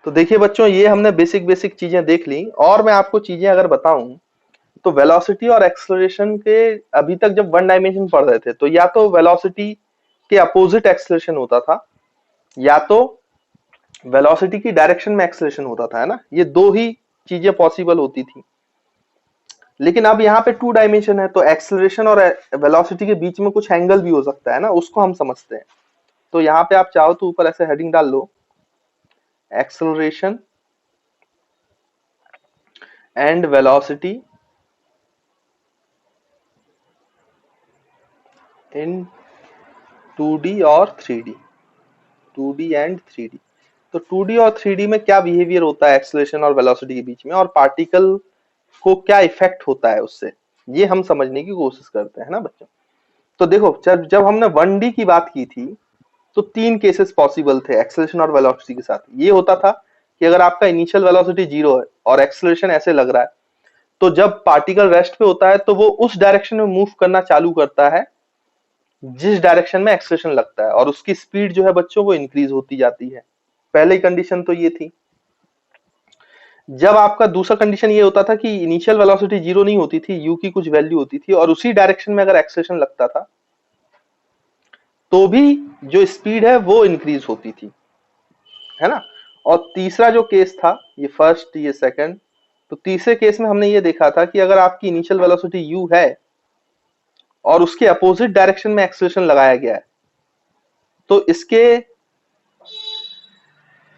तो देखिए बच्चों, ये हमने बेसिक बेसिक चीजें देख ली, और मैं आपको चीजें अगर बताऊं तो वेलोसिटी और एक्सेलरेशन के अभी तक जब वन डायमेंशन पढ़ रहे थे तो या तो वेलोसिटी के अपोजिट एक्सेलरेशन होता था, या तो वेलोसिटी की डायरेक्शन में एक्सेलरेशन होता था, है ना। ये दो ही चीजें पॉसिबल होती थी। लेकिन अब यहाँ पे टू डायमेंशन है तो एक्सेलरेशन और वेलोसिटी के बीच में कुछ एंगल भी हो सकता है ना, उसको हम समझते हैं। तो यहाँ पे आप चाहो तो ऊपर ऐसे हेडिंग डाल लो, acceleration and velocity in 2D और 3D, 2D एंड 3D। तो 2D और 3D में क्या बिहेवियर होता है एक्सेलरेशन और वेलोसिटी के बीच में, और पार्टिकल को क्या इफेक्ट होता है उससे, ये हम समझने की कोशिश करते हैं ना बच्चों। तो देखो, जब जब हमने 1D की बात की थी तो तीन केसेस पॉसिबल थे एक्सेलरेशन और वेलोसिटी के साथ। ये होता था कि अगर आपका इनिशियल वेलोसिटी 0 है और एक्सेलरेशन ऐसे लग रहा है, तो जब पार्टिकल रेस्ट पे होता है तो वो उस डायरेक्शन में मूव करना चालू करता है जिस डायरेक्शन में एक्सेलरेशन लगता है, और उसकी स्पीड जो है बच्चों वो इंक्रीज होती जाती है। पहली कंडीशन तो ये थी। जब आपका दूसरा कंडीशन ये होता था कि इनिशियल वेलोसिटी 0 नहीं होती थी, यू की कुछ वैल्यू होती थी, और उसी डायरेक्शन में अगर एक्सेलरेशन लगता था तो भी जो स्पीड है वो इंक्रीज होती थी, है ना। और तीसरा जो केस था, ये फर्स्ट ये सेकंड, तो तीसरे केस में हमने ये देखा था कि अगर आपकी इनिशियल वेलोसिटी u है और उसके अपोजिट डायरेक्शन में एक्सेलरेशन लगाया गया है, तो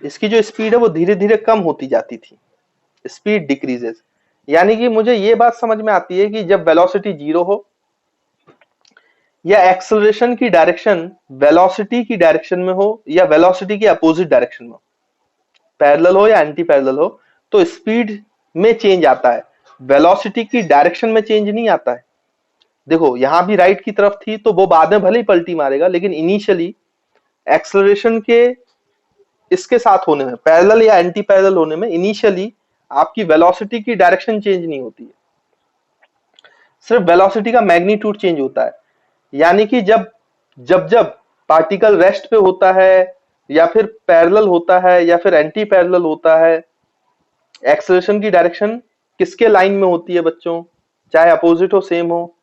इसकी जो स्पीड है वो धीरे धीरे कम होती जाती थी, स्पीड डिक्रीजेस। यानी कि मुझे ये बात समझ में आती है कि जब वेलोसिटी 0 हो या एक्सेलरेशन की डायरेक्शन वेलोसिटी की डायरेक्शन में हो या वेलोसिटी के अपोजिट डायरेक्शन में हो, पैरेलल हो या एंटी पैरेलल हो, तो स्पीड में चेंज आता है, वेलोसिटी की डायरेक्शन में चेंज नहीं आता है। देखो यहां भी राइट की तरफ थी तो वो बाद में भले ही पलटी मारेगा, लेकिन इनिशियली एक्सेलरेशन के इसके साथ होने में, पैरेलल या एंटी पैरेलल होने में, इनिशियली आपकी वेलोसिटी की डायरेक्शन चेंज नहीं होती है, सिर्फ वेलोसिटी का मैग्नीट्यूड चेंज होता है। यानी कि जब जब जब पार्टिकल रेस्ट पे होता है या फिर पैरेलल होता है या फिर एंटी पैरेलल होता है, एक्सेलरेशन की डायरेक्शन किसके लाइन में होती है बच्चों, चाहे अपोजिट हो सेम हो,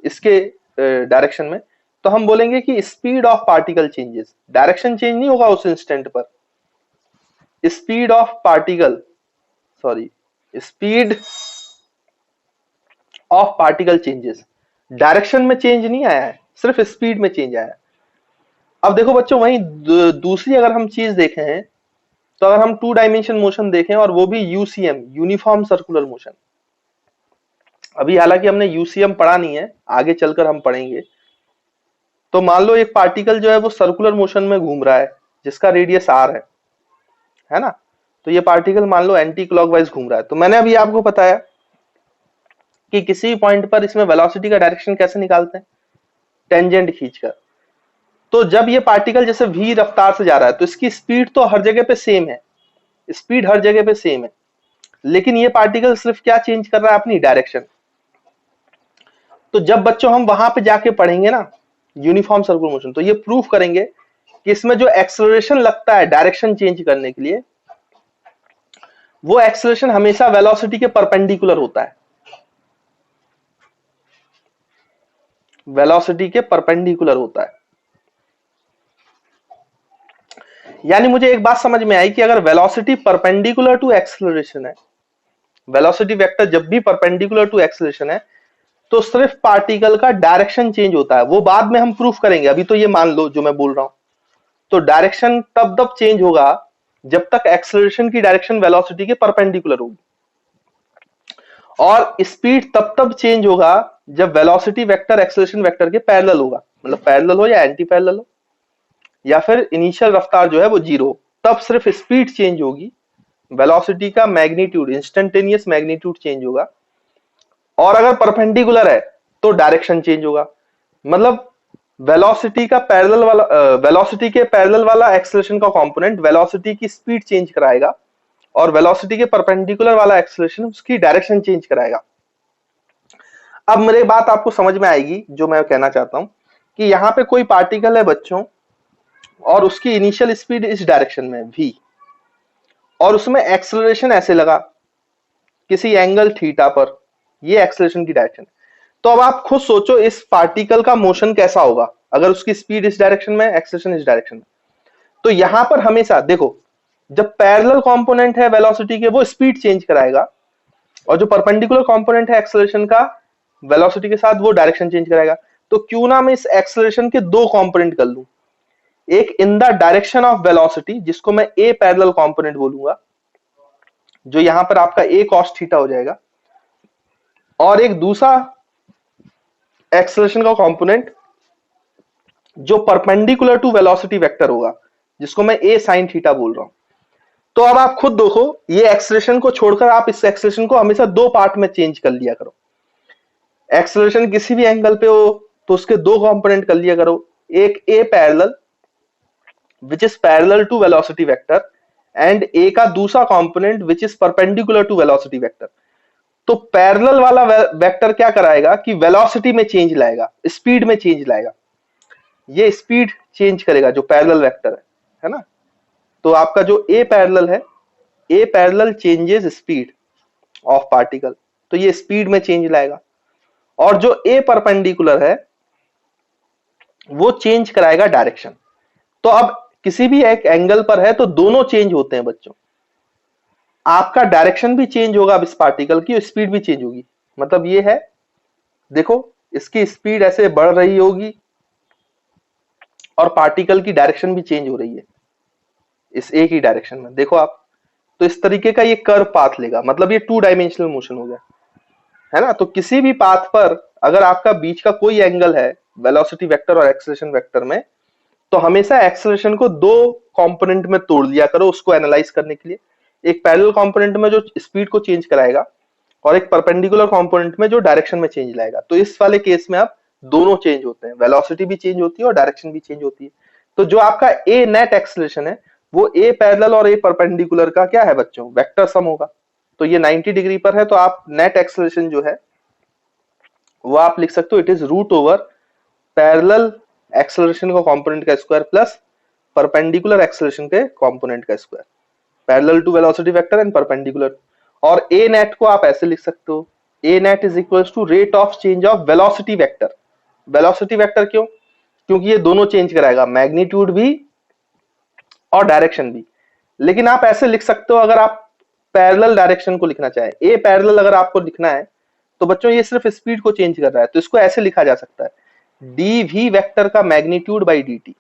इसके डायरेक्शन में, तो हम बोलेंगे कि speed of particle changes, direction change नहीं होगा उस इंस्टेंट पर, speed of particle, sorry, speed of particle changes, direction में चेंज नहीं आया है, सिर्फ स्पीड में चेंज आया है। अब देखो बच्चों, वहीं दूसरी अगर हम चीज देखें तो अगर हम टू डायमेंशन मोशन देखें और वो भी यूसीएम, यूनिफॉर्म सर्कुलर मोशन, अभी हालांकि हमने यूसीएम पढ़ा नहीं है, आगे चलकर हम पढ़ेंगे। तो मान लो एक पार्टिकल जो है वो सर्कुलर मोशन में घूम रहा है जिसका रेडियस आर है ना। तो ये पार्टिकल मान लो एंटी क्लॉकवाइज घूम रहा है, तो मैंने अभी आपको बताया कि किसी पॉइंट पर इसमें वेलोसिटी का डायरेक्शन कैसे निकालते हैं, टेंजेंट खींचकर। तो जब ये पार्टिकल जैसे v रफ्तार से जा रहा है तो इसकी स्पीड तो हर जगह पे सेम है, स्पीड हर जगह पे सेम है, लेकिन ये पार्टिकल सिर्फ क्या चेंज कर रहा है, अपनी डायरेक्शन। तो जब बच्चों हम वहां पे जाके पढ़ेंगे ना यूनिफॉर्म सर्कुलर मोशन, तो ये प्रूफ करेंगे कि इसमें जो एक्सेलरेशन लगता है डायरेक्शन चेंज करने के लिए, वो एक्सेलरेशन हमेशा वेलोसिटी के परपेंडिकुलर होता है, वेलोसिटी के परपेंडिकुलर होता है। यानी मुझे एक बात समझ में आई कि अगर वेलोसिटी परपेंडिकुलर टू एक्सेलरेशन है, वेलोसिटी वेक्टर जब भी परपेंडिकुलर टू एक्सेलरेशन है, तो सिर्फ पार्टिकल का डायरेक्शन चेंज होता है। वो बाद में हम प्रूफ करेंगे, अभी तो ये मान लो जो मैं बोल रहा हूं। तो डायरेक्शन तब चेंज होगा जब तक एक्सेलरेशन की डायरेक्शन वेलोसिटी के परपेंडिकुलर होगी, और स्पीड तब चेंज होगा जब वेलोसिटी वेक्टर एक्सेलरेशन वेक्टर के पैरेलल होगा, मतलब पैरेलल हो या एंटी पैरेलल हो, या फिर इनिशियल रफ्तार जो है वो 0, तब सिर्फ स्पीड चेंज होगी, वेलोसिटी का मैग्नीट्यूड, इंस्टेंटेनियस मैग्नीट्यूड चेंज होगा। और अगर परपेंडिकुलर है तो डायरेक्शन चेंज होगा, मतलब वेलोसिटी का पैरेलल वाला, वेलोसिटी के पैरेलल वाला एक्सेलरेशन का कंपोनेंट वेलोसिटी की स्पीड चेंज कराएगा, और वेलोसिटी के परपेंडिकुलर वाला एक्सेलरेशन उसकी डायरेक्शन चेंज कराएगा। अब मेरी बात आपको समझ में आएगी जो मैं कहना चाहता हूं, कि यहां पे कोई पार्टिकल है बच्चों और उसकी इनिशियल स्पीड इस डायरेक्शन में v, और उसमें एक्सेलरेशन ऐसे लगा किसी एंगल थीटा पर, ये एक्सेलरेशन की डायरेक्शन। तो अब आप खुद सोचो इस पार्टिकल का मोशन कैसा होगा अगर उसकी स्पीड इस डायरेक्शन में, एक्सेलरेशन इस डायरेक्शन में। तो यहां पर हमेशा देखो, जब पैरेलल कंपोनेंट है वेलोसिटी के वो स्पीड चेंज कराएगा, और जो परपेंडिकुलर कंपोनेंट है एक्सेलरेशन का वेलोसिटी के साथ वो डायरेक्शन चेंज कराएगा। तो क्यों ना मैं इस एक्सेलरेशन के दो कंपोनेंट कर लूं, एक in the direction of velocity जिसको मैं ए पैरेलल कंपोनेंट बोलूंगा, जो यहां पर आपका ए कॉस थीटा हो जाएगा, और एक दूसरा एक्सेलरेशन का कंपोनेंट जो परपेंडिकुलर टू वेलोसिटी वेक्टर होगा, जिसको मैं ए साइन थीटा बोल रहा हूं। तो अब आप खुद देखो, ये एक्सेलरेशन को छोड़कर आप इस एक्सेलरेशन को हमेशा दो पार्ट में चेंज कर लिया करो। एक्सेलरेशन किसी भी एंगल पे हो तो उसके दो कंपोनेंट कर लिया करो, एक a parallel which is parallel to velocity vector, and a का दूसरा component which is perpendicular to velocity vector. तो पैरेलल वाला वेक्टर क्या कराएगा कि वेलोसिटी में चेंज लाएगा, स्पीड में चेंज लाएगा, ये स्पीड चेंज करेगा जो पैरेलल वेक्टर है ना। तो आपका जो ए पैरेलल है, a parallel changes speed of particle, तो ये स्पीड में चेंज लाएगा। और जो ए परपेंडिकुलर है वो चेंज कराएगा डायरेक्शन। तो अब किसी भी एक एंगल पर है तो दोनों चेंज होते हैं बच्चों, आपका डायरेक्शन भी चेंज होगा अब इस पार्टिकल की, स्पीड भी चेंज होगी। मतलब ये है, देखो इसकी स्पीड ऐसे बढ़ रही होगी और पार्टिकल की डायरेक्शन भी चेंज हो रही है इस ए की डायरेक्शन में, देखो आप। तो इस तरीके का ये कर्व पाथ लेगा, मतलब ये टू डायमेंशनल मोशन हो गया, है ना। तो किसी भी पाथ पर अगर आपका बीच का कोई एंगल है वेलोसिटी वेक्टर और एक्सेलरेशन वेक्टर में, तो हमेशा एक्सेलरेशन को दो कंपोनेंट में तोड़ लिया करो उसको एनालाइज करने के लिए। एक पैरेलल कंपोनेंट में जो स्पीड को चेंज कराएगा, और एक परपेंडिकुलर कंपोनेंट में जो डायरेक्शन में चेंज लाएगा। तो इस वाले केस में आप दोनों चेंज होते हैं, वेलोसिटी भी चेंज होती है और डायरेक्शन भी चेंज होती है। तो जो आपका ए नेट एक्सेलरेशन है वो ए पैरेलल और ए परपेंडिकुलर का क्या है बच्चों, वेक्टर सम होगा। तो ये 90 डिग्री पर है, तो आप नेट एक्सेलरेशन जो है वो आप लिख सकते हो, it is root over parallel acceleration का कंपोनेंट का स्क्वायर प्लस परपेंडिकुलर एक्सेलरेशन के कंपोनेंट का square, parallel to velocity vector and perpendicular. और ए नेट को आप ऐसे लिख सकते हो, a net is equals to rate of change of velocity vector. Velocity vector क्यों, क्योंकि ये दोनों चेंज कराएगा, मैग्नीट्यूड भी और डायरेक्शन भी। लेकिन आप ऐसे लिख सकते हो अगर आप पैरेलल डायरेक्शन को लिखना चाहे, ए पैरेलल अगर आपको लिखना है तो बच्चों ये सिर्फ स्पीड को चेंज कर रहा है, तो इसको ऐसे लिखा जा सकता है, डी वी वेक्टर का magnitude by D T.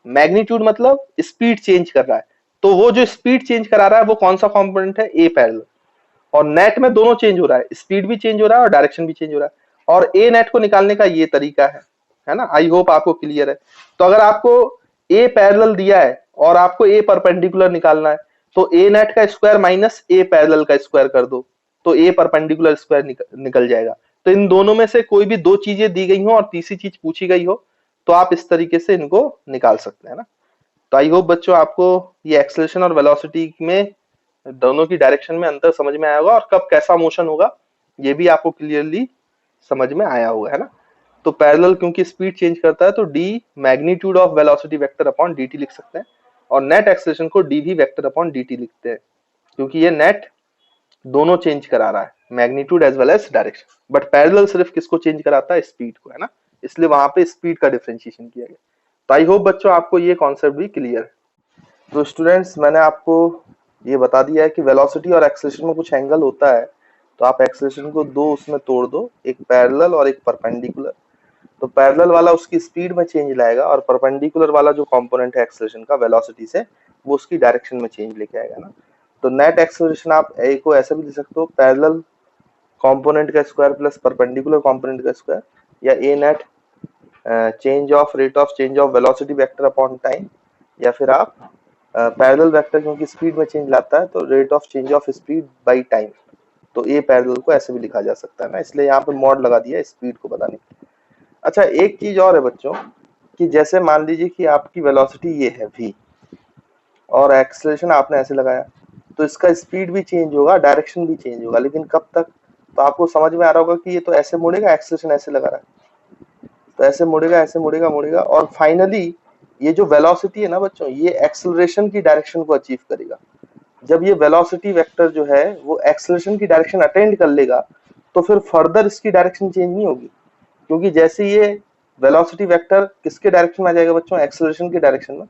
Magnitude मतलब स्पीड चेंज कर रहा है, तो वो जो स्पीड चेंज करा रहा है वो कौन सा कंपोनेंट है, ए पैरेलल। और नेट में दोनों चेंज हो रहा है, स्पीड भी चेंज हो रहा है और डायरेक्शन भी चेंज हो रहा है। और ए नेट को निकालने का ये तरीका है ना। आई होप आपको क्लियर है। तो अगर आपको ए पैरेलल दिया है और आपको ए परपेंडिकुलर निकालना है, तो ए नेट का स्क्वायर माइनस ए पैरेलल का स्क्वायर कर दो, तो ए परपेंडिकुलर स्क्वायर निकल जाएगा। तो इन दोनों में से कोई भी दो चीजें दी गई हो और तीसरी चीज पूछी गई हो तो आप इस तरीके से इनको निकाल सकते हैं ना। तो आई होप बच्चों आपको ये एक्सेलरेशन और वेलोसिटी में दोनों की डायरेक्शन में अंतर समझ में आया होगा, और कब कैसा मोशन होगा ये भी आपको क्लियरली समझ में आया होगा, है ना। तो पैरेलल क्योंकि स्पीड चेंज करता है तो D magnitude of velocity vector upon dt लिख सकते हैं, और नेट एक्सेलरेशन को dv वेक्टर अपॉन dt लिखते हैं, क्योंकि ये नेट दोनों चेंज करा रहा है, magnitude as well as direction. But parallel सिर्फ किसको चेंज कराता है, स्पीड को, है ना। इसलिए वहां पे स्पीड का डिफरेंशिएशन किया गया। तो आई होप बच्चों आपको ये कॉन्सेप्ट भी क्लियर है। तो स्टूडेंट्स मैंने आपको ये बता दिया है कि वेलोसिटी और एक्सेलरेशन में कुछ एंगल होता है, तो आप एक्सेलरेशन को दो उसमें तोड़ दो, एक पैरेलल और एक परपेंडिकुलर। तो पैरेलल वाला उसकी स्पीड में चेंज लाएगा, और परपेंडिकुलर वाला जो कंपोनेंट है एक्सेलरेशन का वेलोसिटी से, वो उसकी डायरेक्शन में चेंज लेके आएगा ना। तो नेट एक्सेलरेशन आप ए को ऐसे भी लिख सकते हो, पैरेलल कंपोनेंट का स्क्वायर प्लस परपेंडिकुलर कंपोनेंट का स्क्वायर, या a net change of rate of change of velocity vector upon time, या फिर आप पैरेलल वेक्टर क्योंकि स्पीड में चेंज लाता है तो rate of change of speed by time. तो ए पैरेलल को ऐसे भी लिखा जा सकता है ना, इसलिए यहाँ पे मॉड लगा दिया स्पीड को बताने के लिए। अच्छा एक चीज और है बच्चों, कि जैसे मान लीजिए कि आपकी वेलोसिटी ये है v, और एक्सेलरेशन आपने ऐसे लगाया, तो इसका स्पीड भी चेंज होगा, डायरेक्शन भी चेंज होगा, लेकिन कब तक। तो आपको समझ में आ रहा होगा कि ये तो ऐसे मुड़ेगा, एक्सेलरेशन ऐसे लगा रहा है, तो ऐसे मुड़ेगा, ऐसे मुड़ेगा, मुड़ेगा, और फाइनली ये जो वेलोसिटी है ना बच्चों, ये एक्सेलरेशन की डायरेक्शन को अचीव करेगा। जब ये वेलोसिटी वेक्टर जो है वो एक्सेलरेशन की डायरेक्शन अटेंड कर लेगा तो फिर फर्दर इसकी डायरेक्शन चेंज नहीं होगी, क्योंकि जैसे ये वेलोसिटी वेक्टर किसके डायरेक्शन में आ जाएगा बच्चों, एक्सेलरेशन के डायरेक्शन में,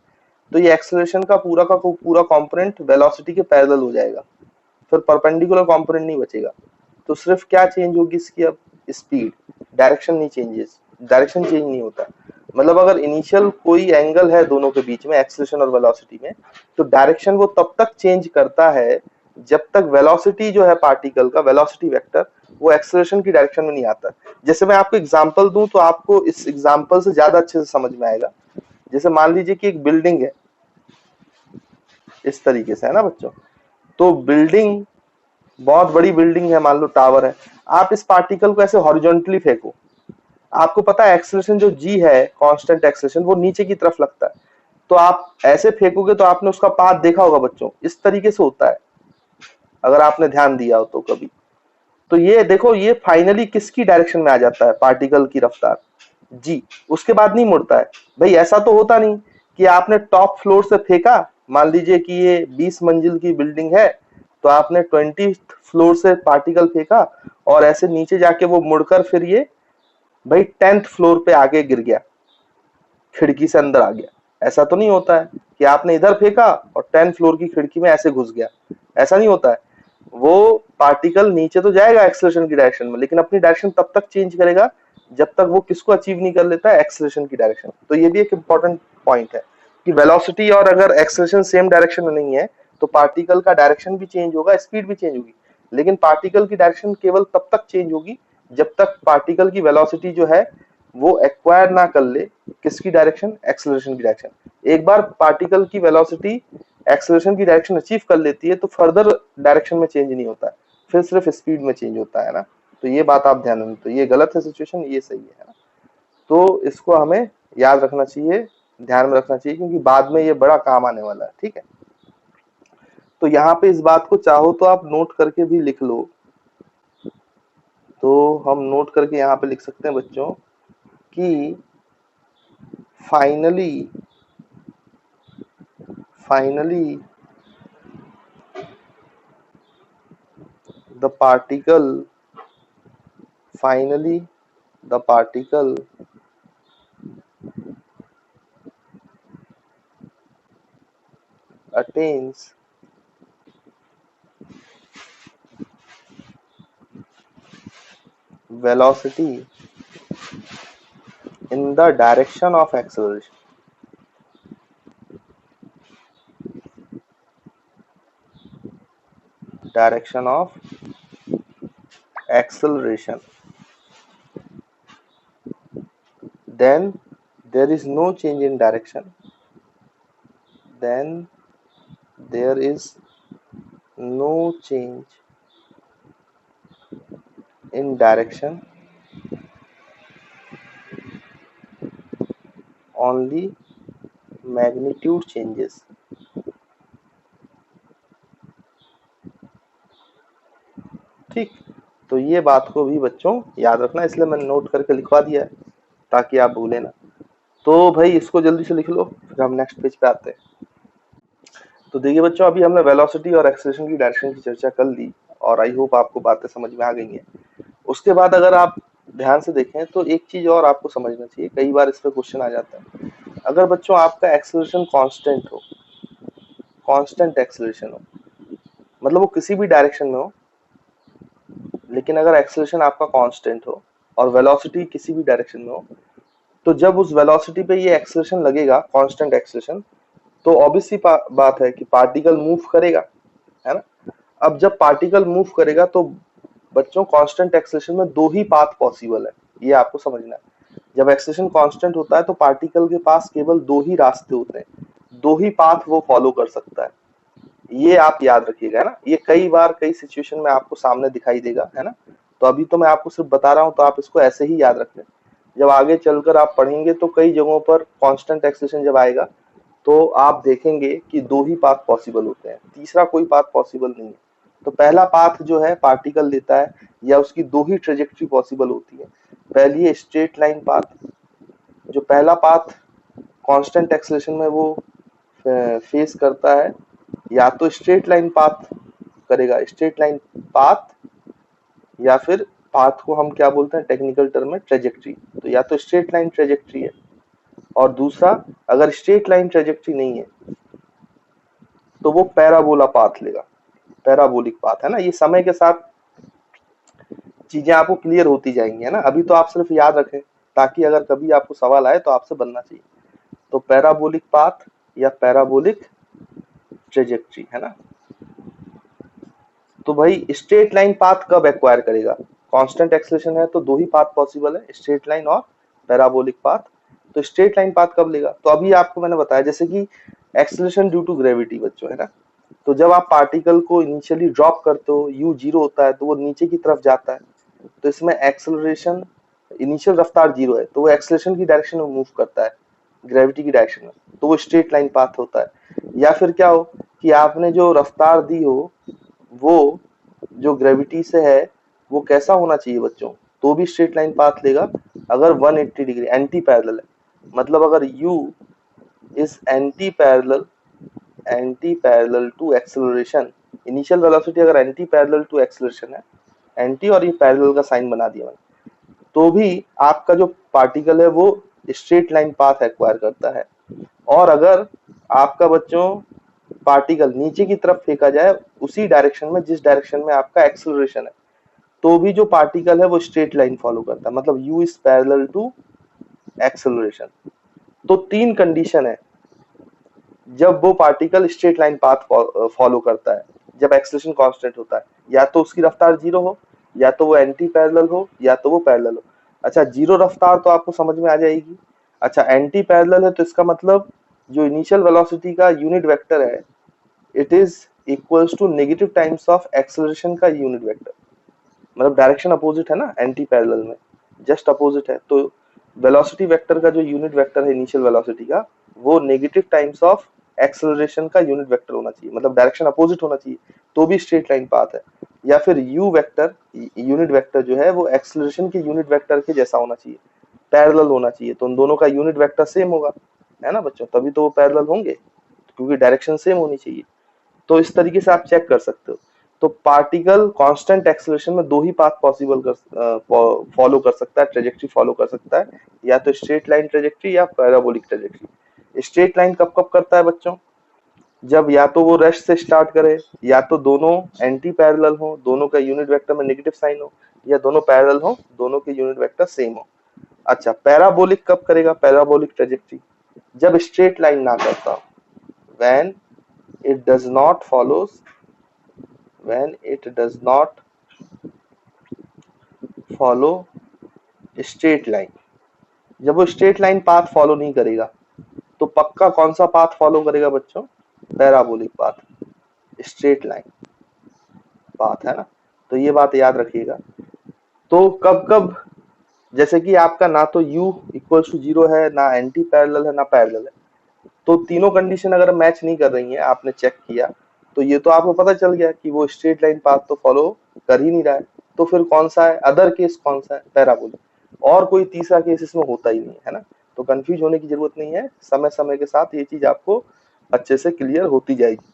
तो ये एक्सेलरेशन का पूरा कंपोनेंट वेलोसिटी के पैरेलल हो जाएगा, फिर परपेंडिकुलर कंपोनेंट नहीं बचेगा। तो सिर्फ क्या चेंज होगी इसकी, अब स्पीड, डायरेक्शन नहीं चेंजेस, डायरेक्शन चेंज नहीं होता। मतलब अगर इनिशियल कोई एंगल है दोनों के बीच में, एक्सेलरेशन और वेलोसिटी में, तो डायरेक्शन वो तब तक चेंज करता है जब तक वेलोसिटी जो है पार्टिकल का, वेलोसिटी वेक्टर, वो एक्सेलरेशन की डायरेक्शन में नहीं आता। जैसे मैं आपको एग्जांपल दूं तो आपको इस एग्जांपल से ज्यादा अच्छे से समझ में आएगा। जैसे मान लीजिए कि एक बिल्डिंग है, इस तरीके से है ना बच्चों, तो बिल्डिंग बहुत बड़ी बिल्डिंग है, मान लो टावर है, आप इस पार्टिकल को ऐसे हॉरिजॉन्टली फेंको, आपको पता है एक्सेलरेशन जो जी है, कांस्टेंट एक्सेलरेशन, वो नीचे की तरफ लगता है, तो आप ऐसे फेंकोगे तो आपने उसका पाथ देखा होगा बच्चों, इस तरीके से होता है, अगर आपने ध्यान दिया हो तो कभी। तो ये देखो, ये फाइनली किसकी डायरेक्शन में आ जाता है, पार्टिकल की रफ्तार जी, उसके बाद नहीं मुड़ता है। भाई ऐसा तो होता नहीं कि आपने टॉप फ्लोर से फेंका, मान लीजिए कि ये 20 मंजिल की बिल्डिंग है, तो आपने 20 फ्लोर से पार्टिकल फेंका और ऐसे नीचे जाके वो मुड़कर फिर ये भाई 10th फ्लोर पे आगे गिर गया, खिड़की से अंदर आ गया। ऐसा तो नहीं होता है कि आपने इधर फेंका और 10th फ्लोर की खिड़की में ऐसे घुस गया, ऐसा नहीं होता है। वो पार्टिकल नीचे तो जाएगा एक्सेलरेशन की डायरेक्शन में, लेकिन अपनी डायरेक्शन तब तक चेंज करेगा जब तक वो किसको अचीव नहीं कर लेता है, एक्सेलरेशन की डायरेक्शन। तो ये भी एक इंपॉर्टेंट पॉइंट है कि वेलोसिटी और अगर एक्सेलरेशन सेम डायरेक्शन में नहीं है तो पार्टिकल का डायरेक्शन भी चेंज होगा, स्पीड भी चेंज होगी, लेकिन पार्टिकल की डायरेक्शन केवल तब तक चेंज होगी जब तक पार्टिकल की वेलोसिटी जो है वो एक्वायर ना कर ले किसकी डायरेक्शन, एक्सेलरेशन की डायरेक्शन। एक बार पार्टिकल की वेलोसिटी एक्सेलरेशन की डायरेक्शन अचीव कर लेती है तो फर्दर डायरेक्शन में चेंज नहीं होता है, फिर सिर्फ स्पीड में चेंज होता है ना। तो ये बात आप ध्यान में, तो ये गलत है सिचुएशन, ये सही है ना। तो इसको हमें याद रखना चाहिए, ध्यान में रखना चाहिए, क्योंकि बाद में ये बड़ा काम आने वाला है, ठीक है। तो यहाँ पे इस बात को चाहो तो आप नोट करके भी लिख लो, तो हम नोट करके यहाँ पे लिख सकते हैं बच्चों कि finally finally the particle finally the particle attains velocity in the direction of acceleration. Direction of acceleration. Then there is no change in direction. Then there is no change in direction, only magnitude changes. ठीक, तो ये बात को भी बच्चों याद रखना, इसलिए मैंने नोट करके लिखवा दिया है ताकि आप भूले ना। तो भाई इसको जल्दी से लिख लो, फिर हम नेक्स्ट पेज पे आते हैं। तो देखिए बच्चों, अभी हमने वेलोसिटी और एक्सेलरेशन की डायरेक्शन की चर्चा कर ली और आई होप आपको बातें समझ में आ गई हैं। उसके बाद अगर आप ध्यान से देखें तो एक चीज और आपको समझना चाहिए, कई बार इस पे क्वेश्चन आ जाता है। अगर बच्चों आपका एक्सेलरेशन कांस्टेंट हो, कांस्टेंट एक्सेलरेशन हो, मतलब वो किसी भी डायरेक्शन में हो, लेकिन अगर एक्सेलरेशन आपका कांस्टेंट हो और वेलोसिटी किसी भी डायरेक्शन में हो, तो जब उस वेलोसिटी पे ये एक्सेलरेशन लगेगा, कांस्टेंट एक्सेलरेशन, तो ऑब्वियसली बात है कि पार्टिकल मूव करेगा, है ना। अब जब पार्टिकल मूव करेगा तो बच्चों कांस्टेंट एक्सेलरेशन में दो ही पाथ पॉसिबल है, ये आपको समझना है। जब एक्सेलरेशन कांस्टेंट होता है तो पार्टिकल के पास केवल दो ही रास्ते होते हैं, दो ही पाथ वो फॉलो कर सकता है, ये आप याद रखिएगा, है ना। ये कई बार कई सिचुएशन में आपको सामने दिखाई देगा, है ना। तो अभी तो मैं आपको सिर्फ बता रहा हूँ, तो आप इसको ऐसे ही याद रख लें। जब आगे चलकर आप पढ़ेंगे तो कई जगहों पर कांस्टेंट एक्सेलरेशन जब आएगा तो आप देखेंगे कि दो ही पाथ पॉसिबल होते हैं, तीसरा कोई पाथ पॉसिबल नहीं है। तो पहला पाथ जो है पार्टिकल लेता है, या उसकी दो ही ट्रेजेक्टरी पॉसिबल होती है। पहली है स्ट्रेट लाइन पाथ, जो पहला पाथ कांस्टेंट एक्सेलरेशन में वो फेस करता है या तो स्ट्रेट लाइन पाथ करेगा, स्ट्रेट लाइन पाथ, या फिर पाथ को हम क्या बोलते हैं टेक्निकल टर्म में ट्रेजेक्ट्री। तो या तो स्ट्रेट लाइन ट्रेजेक्ट्री है, और दूसरा अगर स्ट्रेट लाइन ट्रेजेक्ट्री नहीं है तो वो पैराबोला पाथ लेगा, पैराबोलिक पाथ, है ना। ये समय के साथ चीजें आपको क्लियर होती जाएंगी, है ना। अभी तो आप सिर्फ याद रखें ताकि अगर कभी आपको सवाल आए तो आपसे बनना चाहिए। तो पैराबोलिक पाथ या पैराबोलिक ट्रेजेक्ट्री, है ना। तो भाई स्ट्रेट लाइन पाथ कब एक्वायर करेगा? कांस्टेंट एक्सेलरेशन है तो दो ही पाथ पॉसिबल है, स्ट्रेट लाइन और पैराबोलिक पाथ। तो स्ट्रेट लाइन पाथ कब लेगा? तो अभी आपको मैंने बताया जैसे कि एक्सेलरेशन ड्यू टू ग्रेविटी बच्चों, है ना। तो जब आप पार्टिकल को इनिशियली ड्रॉप करते हो, यू जीरो होता है तो वो नीचे की तरफ जाता है, तो इसमें एक्सेलरेशन, इनिशियल रफ्तार जीरो है तो वो एक्सेलरेशन की डायरेक्शन में मूव करता है, ग्रेविटी की डायरेक्शन में, तो वो स्ट्रेट लाइन पाथ होता है। या फिर क्या हो कि आपने जो रफ्तार दी हो वो जो ग्रेविटी से है वो कैसा होना चाहिए बच्चों, तो भी स्ट्रेट लाइन पाथ लेगा अगर 180 डिग्री एंटी पैरेलल है। मतलब अगर u is anti parallel to acceleration, initial velocity अगर एंटी पैरेलल टू एक्सेलरेशन है, एंटी और ये पैरेलल का साइन बना दिया मैंने, तो भी आपका जो पार्टिकल है वो स्ट्रेट लाइन पाथ एक्वायर करता है। और अगर आपका बच्चों पार्टिकल नीचे की तरफ फेंका जाए उसी डायरेक्शन में जिस डायरेक्शन में आपका एक्सेलरेशन है, तो भी जो पार्टिकल है वो स्ट्रेट लाइन फॉलो करता है, मतलब u is parallel to acceleration. तो तीन कंडीशन है जब वो particle straight line path follow करता है, जब एक्सेलरेशन कांस्टेंट होता है, या तो उसकी रफ्तार जीरो हो, या तो वो एंटी पैरेलल हो, या तो वो पैरेलल हो। अच्छा, जीरो रफ्तार तो आपको समझ में आ जाएगी। अच्छा, एंटी पैरेलल है तो इसका मतलब जो इनिशियल वेलोसिटी का यूनिट वेक्टर है it is equals to negative times of acceleration का यूनिट वेक्टर, मतलब डायरेक्शन अपोजिट है ना एंटी पैरेलल में, जस्ट अपोजिट है। तो वेलोसिटी वेक्टर का जो यूनिट वेक्टर है इनिशियल वेलोसिटी का, वो नेगेटिव टाइम्स ऑफ एक्सेलरेशन का यूनिट वेक्टर होना चाहिए, मतलब डायरेक्शन अपोजिट होना चाहिए, तो भी स्ट्रेट लाइन पाथ है। या फिर यू वेक्टर, यूनिट वेक्टर जो है वो एक्सेलरेशन के यूनिट वेक्टर के जैसा होना चाहिए, पैरेलल होना चाहिए, तो उन दोनों का यूनिट वेक्टर सेम होगा, है ना बच्चों, तभी तो वो पैरेलल होंगे, क्योंकि डायरेक्शन सेम होनी चाहिए। तो इस तरीके से आप चेक कर सकते हो। तो पार्टिकल कांस्टेंट एक्सेलरेशन में दो ही पाथ पॉसिबल कर फॉलो कर सकता है, ट्रेजेक्ट्री फॉलो कर सकता है, या तो स्ट्रेट लाइन ट्रेजेक्ट्री या पैराबोलिक ट्रेजेक्ट्री। स्ट्रेट लाइन कब कब करता है बच्चों? जब या तो वो रेस्ट से स्टार्ट करे, या तो दोनों एंटी पैरेलल हो, दोनों का यूनिट वेक्टर में नेगेटिव साइन हो, या दोनों पैरेलल हो, दोनों के यूनिट वेक्टर सेम हो। अच्छा, पैराबोलिक कब करेगा? पैराबोलिक ट्रेजेक्ट्री जब स्ट्रेट लाइन ना करता, when it does not follows when it does not follow straight line। जब वो स्ट्रेट लाइन पाथ फॉलो नहीं करेगा तो पक्का कौन सा पाथ फॉलो करेगा बच्चों? Parabolic path, straight line path, है ना। तो ये बात याद रखिएगा। तो कब कब, जैसे कि आपका ना तो u इक्वल्स टू जीरो है, ना एंटी पैरेलल है, ना पैरेलल है, तो तीनों कंडीशन अगर मैच नहीं कर रही है, आपने चेक किया, तो ये तो आपको पता चल गया कि वो स्ट्रेट लाइन पाथ तो फॉलो कर ही नहीं रहा है। तो फिर कौन सा है अदर केस, कौन सा है? पैराबोलिक। और कोई तीसरा केस इसमें होता ही नहीं है ना। तो कंफ्यूज होने की जरूरत नहीं है, समय समय के साथ ये चीज आपको अच्छे से क्लियर होती जाएगी।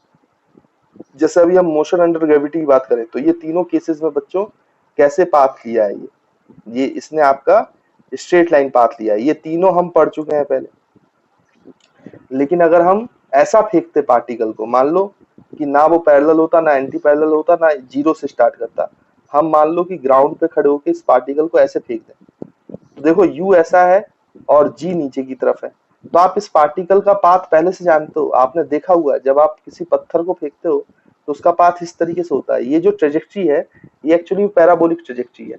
जैसे अभी हम मोशन अंडर ग्रेविटी की बात करें तो ये तीनों केसेस में बच्चों कैसे पाथ लिया है, ये इसने आपका स्ट्रेट लाइन पाथ लिया है, ये तीनों हम पढ़ चुके हैं पहले। लेकिन अगर हम ऐसा फेंकते पार्टिकल को, मान लो कि ना वो पैरेलल होता, ना एंटी पैरेलल होता, ना जीरो से स्टार्ट करता, हम मान लो कि ग्राउंड पे खड़े होकर इस पार्टिकल को ऐसे फेंक दें, तो देखो यू ऐसा है और जी नीचे की तरफ है, तो आप इस पार्टिकल का पाथ पहले से जानते हो, आपने देखा हुआ है जब आप किसी पत्थर को फेंकते हो तो उसका पाथ इस तरीके से होता है। ये जो ट्रेजेक्ट्री है ये एक्चुअली पैराबोलिक ट्रेजेक्ट्री है।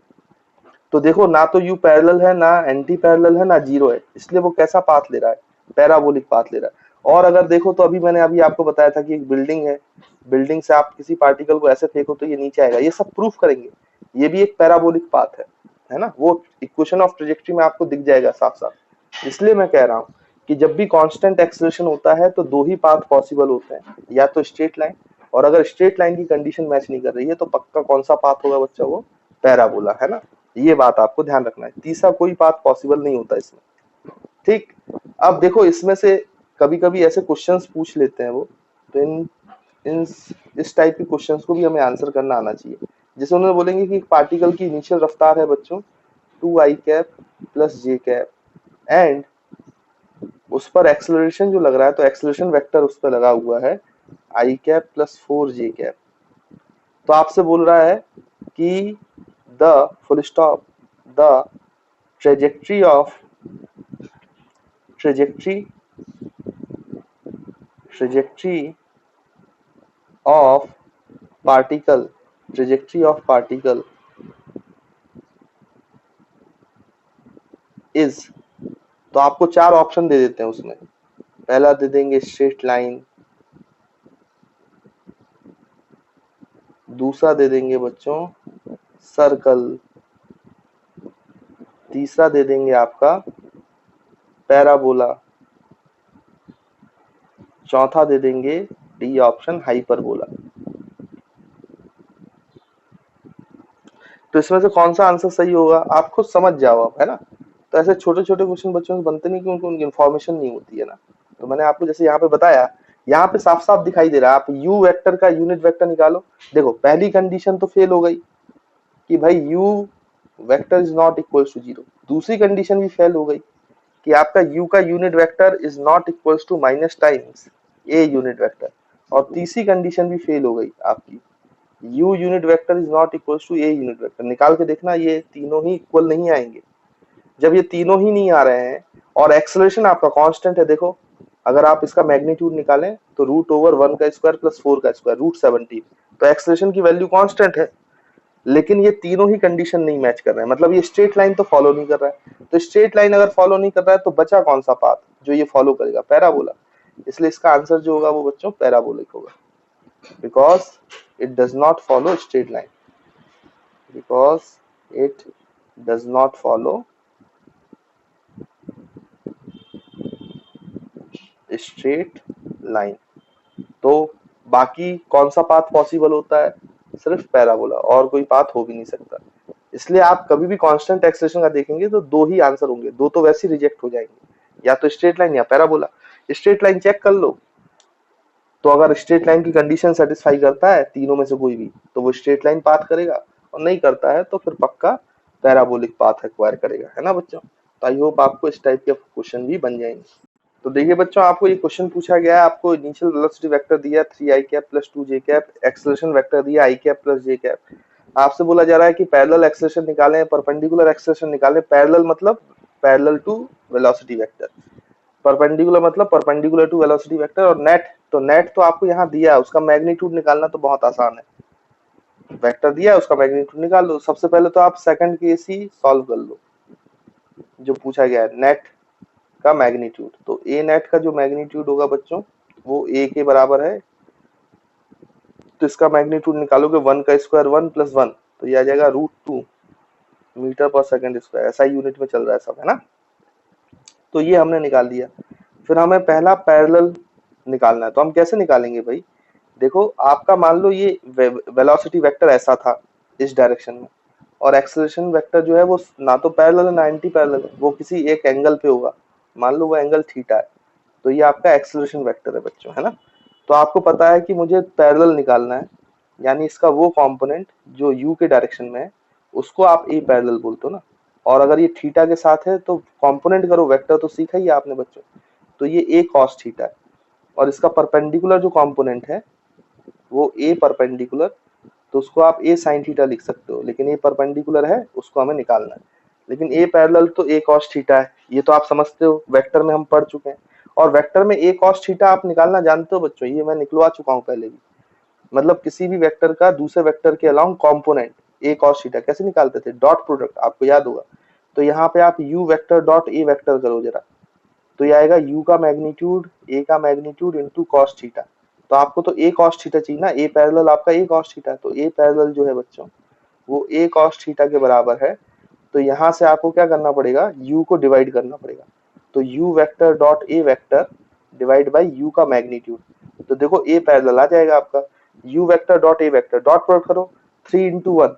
तो देखो ना तो यू पैरेलल है, ना एंटी पैरेलल है, ना जीरो है, इसलिए वो कैसा पाथ ले रहा है? पैराबोलिक पाथ ले रहा है। और अगर देखो तो अभी आपको बताया था कि एक बिल्डिंग है, बिल्डिंग से आप किसी पार्टिकल को ऐसे फेंको तो ये नीचे आएगा, ये सब प्रूफ करेंगे, ये भी एक पैराबोलिक पाथ है ना। वो इक्वेशन ऑफ ट्रेजेक्ट्री में आपको दिख जाएगा साफ साफ। इसलिए मैं कह रहा हूँ कि जब भी कांस्टेंट एक्सेलरेशन होता है तो दो ही पाथ पॉसिबल होते हैं, या तो स्ट्रेट लाइन, और अगर स्ट्रेट लाइन की कंडीशन मैच नहीं कर रही है तो पक्का कौन सा पाथ होगा बच्चा? वो पैराबोला, है ना। ये बात आपको ध्यान रखना है, तीसरा कोई पाथ पॉसिबल नहीं होता इसमें, ठीक। अब देखो इसमें से कभी कभी ऐसे क्वेश्चंस पूछ लेते हैं वो, तो इन इन इस टाइप के क्वेश्चंस को भी हमें आंसर करना आना चाहिए। जैसे उन्होंने बोलेंगे कि पार्टिकल की इनिशियल रफ्तार है बच्चों 2i cap plus j cap and उस पर एक्सेलरेशन जो लग रहा है तो एक्सेलरेशन वेक्टर उस पर लगा हुआ है i cap plus 4j cap. तो आपसे बोल रहा है कि the full stop the trajectory of trajectory trajectory of particle trajectory of particle is, तो आपको चार ऑप्शन दे देते हैं उसमें। पहला दे देंगे स्ट्रेट लाइन, दूसरा दे देंगे बच्चों सर्कल, तीसरा दे देंगे आपका पैराबोला, चौथा दे देंगे डी ऑप्शन हाइपरबोला। तो इसमें से कौन सा आंसर सही होगा आप खुद समझ जाओ आप, है ना। तो ऐसे छोटे छोटे क्वेश्चन बच्चों से बनते नहीं क्योंकि उनकी इन्फॉर्मेशन नहीं होती है ना। तो मैंने आपको जैसे यहाँ पे बताया, यहाँ पे साफ साफ दिखाई दे रहा है, आप यू वेक्टर का यूनिट वेक्टर निकालो। देखो पहली कंडीशन तो फेल हो गई कि भाई U vector is not equal to 0। दूसरी कंडीशन भी फेल हो गई कि आपका u का unit vector is not equal to minus times a unit vector. और तीसरी कंडीशन भी फेल हो गई आपकी, u unit vector is not equal to a unit vector. निकाल के देखना ये तीनों ही इक्वल नहीं आएंगे। जब ये तीनों ही नहीं आ रहे हैं और एक्सेलरेशन आपका कांस्टेंट है, देखो अगर आप इसका मैग्नीट्यूड निकालें तो रूट ओवर 1 का स्क्वायर प्लस 4 का स्क्वायर रूट 17, तो एक्सेलरेशन की वैल्यू कांस्टेंट है। लेकिन ये तीनों ही कंडीशन नहीं मैच कर रहे हैं, मतलब ये स्ट्रेट लाइन तो फॉलो नहीं कर रहा है। तो स्ट्रेट लाइन अगर फॉलो नहीं कर रहा है तो बचा कौन सा पाथ जो ये फॉलो करेगा, पैराबोला। इसलिए इसका आंसर जो होगा वो बच्चों पैराबोलिक होगा, because it does not follow straight line, because it does not follow straight line. तो बाकी कौन सा पाथ पॉसिबल होता है, सिर्फ पैराबोला, और कोई पाथ हो भी नहीं सकता। इसलिए आप कभी भी कांस्टेंट एक्सेलरेशन का देखेंगे तो दो ही आंसर होंगे, दो तो वैसे रिजेक्ट हो जाएंगे, या तो स्ट्रेट लाइन या पैराबोला। स्ट्रेट लाइन चेक कर लो, तो अगर स्ट्रेट लाइन की कंडीशन सेटिस्फाई करता है तीनों में से कोई भी तो वो स्ट्रेट लाइन पाथ करेगा, और नहीं करता है तो फिर पक्का पैराबोलिक पाथ एक्वायर करेगा, है ना बच्चों। तो आई होप आपको इस टाइप के क्वेश्चन भी बन जाएंगे। तो देखिए बच्चों आपको ये क्वेश्चन पूछा गया है, आपको इनिशियल वेलोसिटी वेक्टर दिया 3i cap plus 2j cap, acceleration vector दिया i cap plus j cap. आपसे बोला जा रहा है कि पैरेलल एक्सेलरेशन निकालें, परपेंडिकुलर एक्सेलरेशन निकालें। पैरेलल मतलब parallel to velocity vector, perpendicular मतलब परपेंडिकुलर टू वेलोसिटी वेक्टर, और नेट तो आपको यहाँ दिया है, उसका मैग्नीट्यूड निकालना तो बहुत आसान है। वेक्टर दिया है उसका मैग्नीट्यूड निकाल लो। सबसे पहले तो आप सेकंड केस ही सॉल्व कर लो जो पूछा गया है, नेट का मैग्नीट्यूड। तो ए नेट का जो मैग्नीट्यूड होगा बच्चों वो ए के बराबर है, तो इसका मैग्नीट्यूड निकालोगे 1 का स्क्वायर 1 प्लस 1, तो ये आ जाएगा √2 मीटर पर सेकंड स्क्वायर। ऐसा यूनिट में चल रहा है सब, है ना। तो ये हमने निकाल दिया। फिर हमें पहला पैरेलल निकालना है, तो हम कैसे निकालेंगे भाई। देखो आपका मान लो ये वेलोसिटी वेक्टर ऐसा था इस डायरेक्शन में, और एक्सेलरेशन वेक्टर जो है वो ना तो पैरेलल है ना एंटी पैरेलल है, वो किसी एक एंगल पे होगा, मान लो वो एंगल थीटा है। तो ये आपका एक्सेलरेशन वेक्टर है बच्चों, है ना। तो आपको पता है कि मुझे पैरेलल निकालना है, यानी इसका वो कंपोनेंट जो यू के डायरेक्शन में है उसको आप ए पैरेलल बोलते हो ना। और अगर ये थीटा के साथ है तो कंपोनेंट करो, वेक्टर तो सीखा ही है आपने बच्चों। तो ये ए कॉस थीटा है, और इसका परपेंडिकुलर जो कंपोनेंट है वो ए परपेंडिकुलर, तो उसको आप ए साइन थीटा लिख सकते हो, लेकिन ए परपेंडिकुलर है उसको हमें निकालना है। लेकिन ए पैरेलल तो ए कॉस थीटा है, ये तो आप समझते हो, वेक्टर में हम पढ़ चुके हैं। और वेक्टर में ए कॉस थीटा आप निकालना जानते हो बच्चों, ये मैं निकलवा चुका हूँ पहले भी। मतलब किसी भी वेक्टर का दूसरे वेक्टर के along component A cos theta कैसे निकालते थे, डॉट प्रोडक्ट, आपको याद होगा। तो यहाँ पे आप you vector dot A vector करो जरा, तो ये आएगा यू का मैग्नीट्यूड ए का मैग्नीट्यूड इनटू कॉस थीटा। तो आपको तो ए कॉस थीटा चाहिए ना, ए पैरेलल आपका ए कॉस थीटा, तो ए पैरेलल जो है बच्चों वो ए कॉस थीटा के बराबर है। तो यहाँ से आपको क्या करना पड़ेगा, u को डिवाइड करना पड़ेगा। तो u vector dot A vector divide by u का मैग्नीट्यूड। तो देखो a पैरेलल आ जाएगा आपका, u vector dot A vector dot product करो, 3 into 1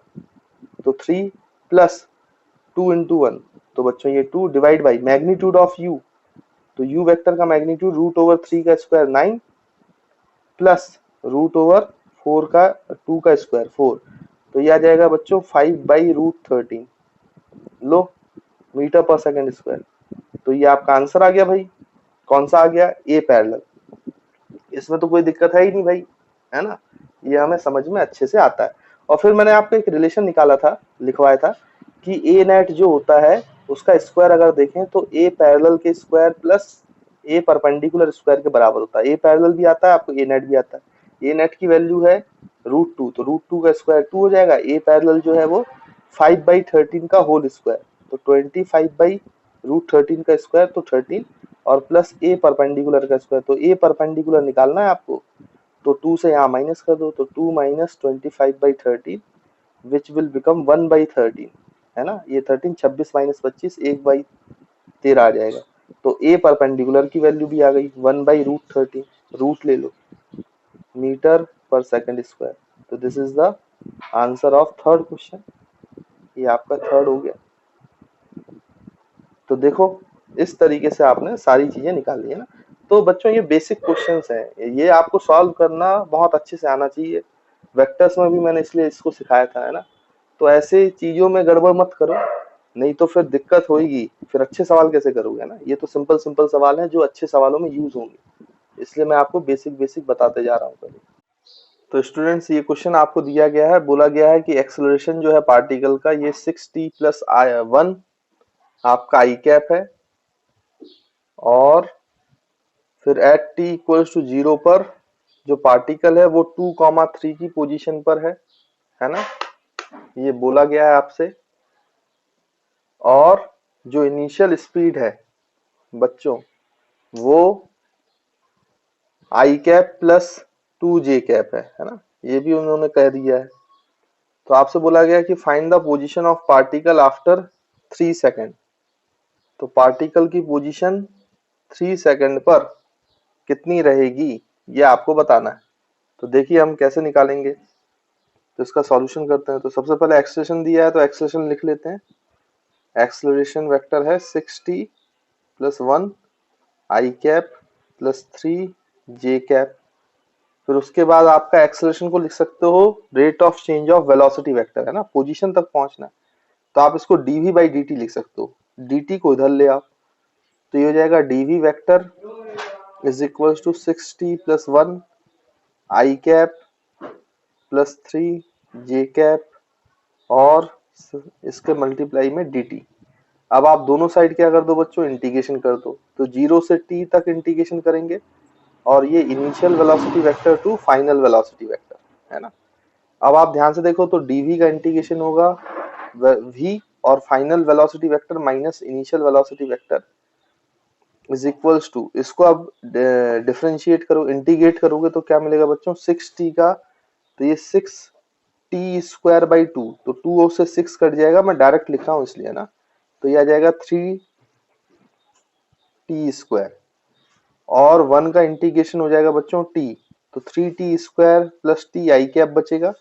तो 3 प्लस 2 into 1, तो बच्चों ये 2 divide by magnitude of u। तो u वेक्टर का मैग्नीट्यूड √3 का स्क्वायर 9 प्लस रूट ओवर 4 का 2 का स्क्वायर 4, तो ये आ जाएगा बच्चों 5/√13 लो मीटर पर सेकंड स्क्वायर। तो ये आपका आंसर आ गया भाई। कौन सा आ गया? ए पैरेलल। इसमें तो कोई दिक्कत है ही नहीं भाई, है ना, ये हमें समझ में अच्छे से आता है। और फिर मैंने आपको एक रिलेशन निकाला था, लिखवाया था कि ए नेट जो होता है उसका स्क्वायर अगर देखें तो ए पैरेलल के स्क्वायर प्लस ए परपेंडिकुलर स्क्वायर के बराबर होता है। ए पैरेलल भी आता है आपको, ए नेट भी आता है। ए नेट की वैल्यू है √2, तो √2 का स्क्वायर 2 हो जाएगा। ए पैरेलल जो है वो 5/13 का होल स्क्वायर, तो 25/√13 का स्क्वायर तो 13, और प्लस ए परपेंडिकुलर का स्क्वायर, तो ए परपेंडिकुलर निकालना है आपको, तो 2 से यहाँ माइनस कर दो, तो 2 - 25/13 विच विल बिकम 1/13, है ना। ये 13 26 - 25 1/13 आ जाएगा। तो ए परपेंडिकुलर की वैल्यू भी आ गई 1/√13, रूट ले लो मीटर पर सेकंड स्क्वायर। तो this is the answer of third question. ये आपका थर्ड हो गया। तो देखो इस तरीके से आपने सारी चीजें निकाल ली है ना। तो बच्चों ये बेसिक क्वेश्चंस हैं, ये आपको सॉल्व करना बहुत अच्छे से आना चाहिए। वेक्टर्स में भी मैंने इसलिए इसको सिखाया था, है ना। तो ऐसे चीजों में गड़बड़ मत करो, नहीं तो फिर दिक्कत होगी, फिर अच्छे सवाल कैसे करोगे, है ना। ये तो सिंपल सिंपल सवाल हैं जो अच्छे सवालों में यूज होंगे, इसलिए मैं आपको बेसिक बेसिक बताते जा रहा हूँ पहले। तो स्टूडेंट्स ये क्वेश्चन आपको दिया गया है, बोला गया है कि एक्सेलरेशन जो है पार्टिकल का ये 6t + 1 आपका आई कैप है, और फिर एट t = 0 पर जो पार्टिकल है वो 2,3 की पोजीशन पर है ना, ये बोला गया है आपसे। और जो इनिशियल स्पीड है बच्चों वो आई कैप प्लस 2j कैप है ना, ये भी उन्होंने कह दिया है। तो आपसे बोला गया कि find the position of particle after 3 second. तो पार्टिकल की पोजीशन 3 सेकेंड पर कितनी रहेगी ये आपको बताना है। तो देखिए हम कैसे निकालेंगे, तो इसका सॉल्यूशन करते हैं। तो सबसे पहले एक्सेलरेशन दिया है तो एक्सेलरेशन लिख लेते हैं। एक्सेलरेशन वेक्टर है 6t + 1 I cap plus 3j cap. फिर उसके बाद आपका एक्सेलरेशन को लिख सकते हो rate of change of velocity vector, है ना, पोजीशन तक पहुंचना है। तो आप इसको dv/dt लिख सकते हो, dt को इधर ले आओ, तो ये हो जाएगा dv vector = 6t + 1 I cap plus 3j cap और इसके मल्टीप्लाई में dt। अब आप दोनों साइड क्या कर दो बच्चों, इंटीग्रेशन कर दो, तो 0 से t तक इंटीग्रेशन करेंगे, और ये initial velocity vector to final velocity vector, है ना। अब आप ध्यान से देखो तो dv का इंटीग्रेशन होगा v, और final velocity vector minus initial velocity vector = इसको अब डिफरेंशिएट करो, इंटीग्रेट करोगे तो क्या मिलेगा बच्चों, 6t का, तो ये 6t²/2, तो 2 से 6 कट जाएगा, मैं डायरेक्ट लिख रहा हूँ इसलिए ना, तो ये आ जाएगा 3t², और 1 का इंटीग्रेशन हो जाएगा बच्चों t, तो 3t² + t आई कैप बचेगा,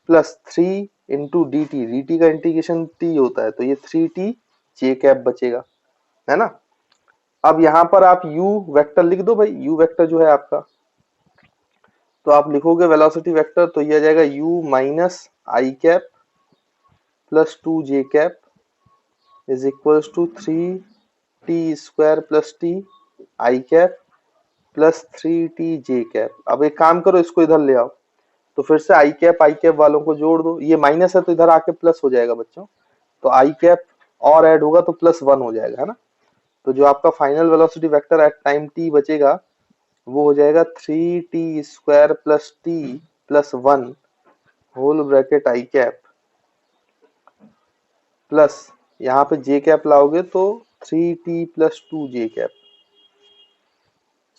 प्लस 3 × dt, dt का इंटीग्रेशन t होता है, तो ये 3t j कैप बचेगा, है ना। अब यहाँ पर आप u वेक्टर लिख दो भाई, u वेक्टर जो है आपका, तो आप लिखोगे वेलोसिटी वेक्टर, तो ये आ जाएगा u - I cap plus 2j cap = 3t² + t I cap plus 3tj cap. अब एक काम करो, इसको इधर ले आओ, तो फिर से आई कैप वालों को जोड़ दो, ये माइनस है तो इधर आके प्लस हो जाएगा बच्चों, तो आई कैप और ऐड होगा तो +1 हो जाएगा, है ना। तो जो आपका final velocity vector at time t बचेगा वो हो जाएगा 3t² + t + 1 होल ब्रैकेट आई कैप प्लस यहाँ पे j कैप लाओगे तो 3t + 2j कैप।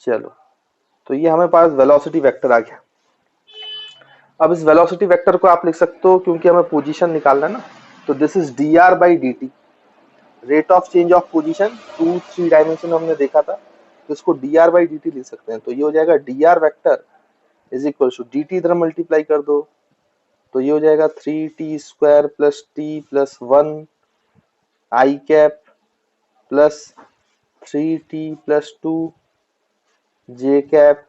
चलो, तो ये हमें पास वेलोसिटी वेक्टर आ गया। अब इस वेलोसिटी वेक्टर को आप लिख सकते हो, क्योंकि हमें पोजीशन निकालना है ना, तो this is dr/dt, rate of change of position 2-3 dimension हमने देखा था, तो इसको dr/dt लिख सकते हैं। तो ये हो जाएगा dr वेक्टर dt, इधर मल्टीप्लाई कर दो, तो ये हो जाएगा 3t² + t + 1 I cap plus 3t + 2 j cap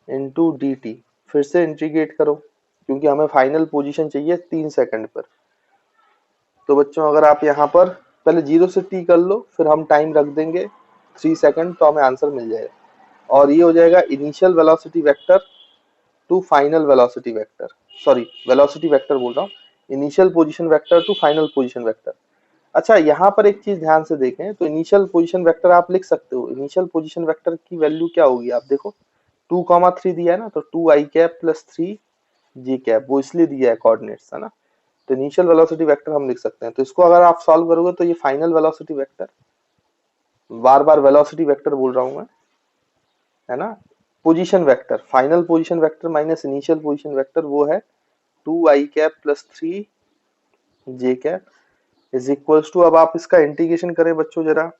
into D T, फिर से इंटीग्रेट करो क्योंकि हमें फाइनल पोजीशन चाहिए 3 सेकंड पर। तो बच्चों अगर आप यहाँ पर पहले 0 से t कर लो, फिर हम टाइम रख देंगे 3 सेकंड, तो हमें आंसर मिल जाएगा। और ये हो जाएगा initial velocity vector to final velocity vector, sorry velocity vector बोल रहा हूँ, initial position vector to final position vector. अच्छा यहाँ पर एक चीज ध्यान से देखें, तो इनिशियल पोजीशन वेक्टर आप लिख सकते हो, इनिशियल पोजीशन वेक्टर की वैल्यू क्या होगी आप देखो, 2,3 दिया है ना, तो 2 i cap plus 3 G cap, वो इसलिए दिया है कोऑर्डिनेट्स, है ना। तो इनिशियल वेलोसिटी वेक्टर हम लिख सकते हैं। तो इसको अगर आप सॉल्व करोगे तो ये फाइनल वेलोसिटी वेक्टर, बार बार वेलोसिटी वेक्टर बोल रहा हूं मैं, है ना, position vector, final position vector minus initial position vector, वो है 2 i cap plus 3 J cap is equals to, अब आप इसका इंटीग्रेशन करें बच्चों जरा,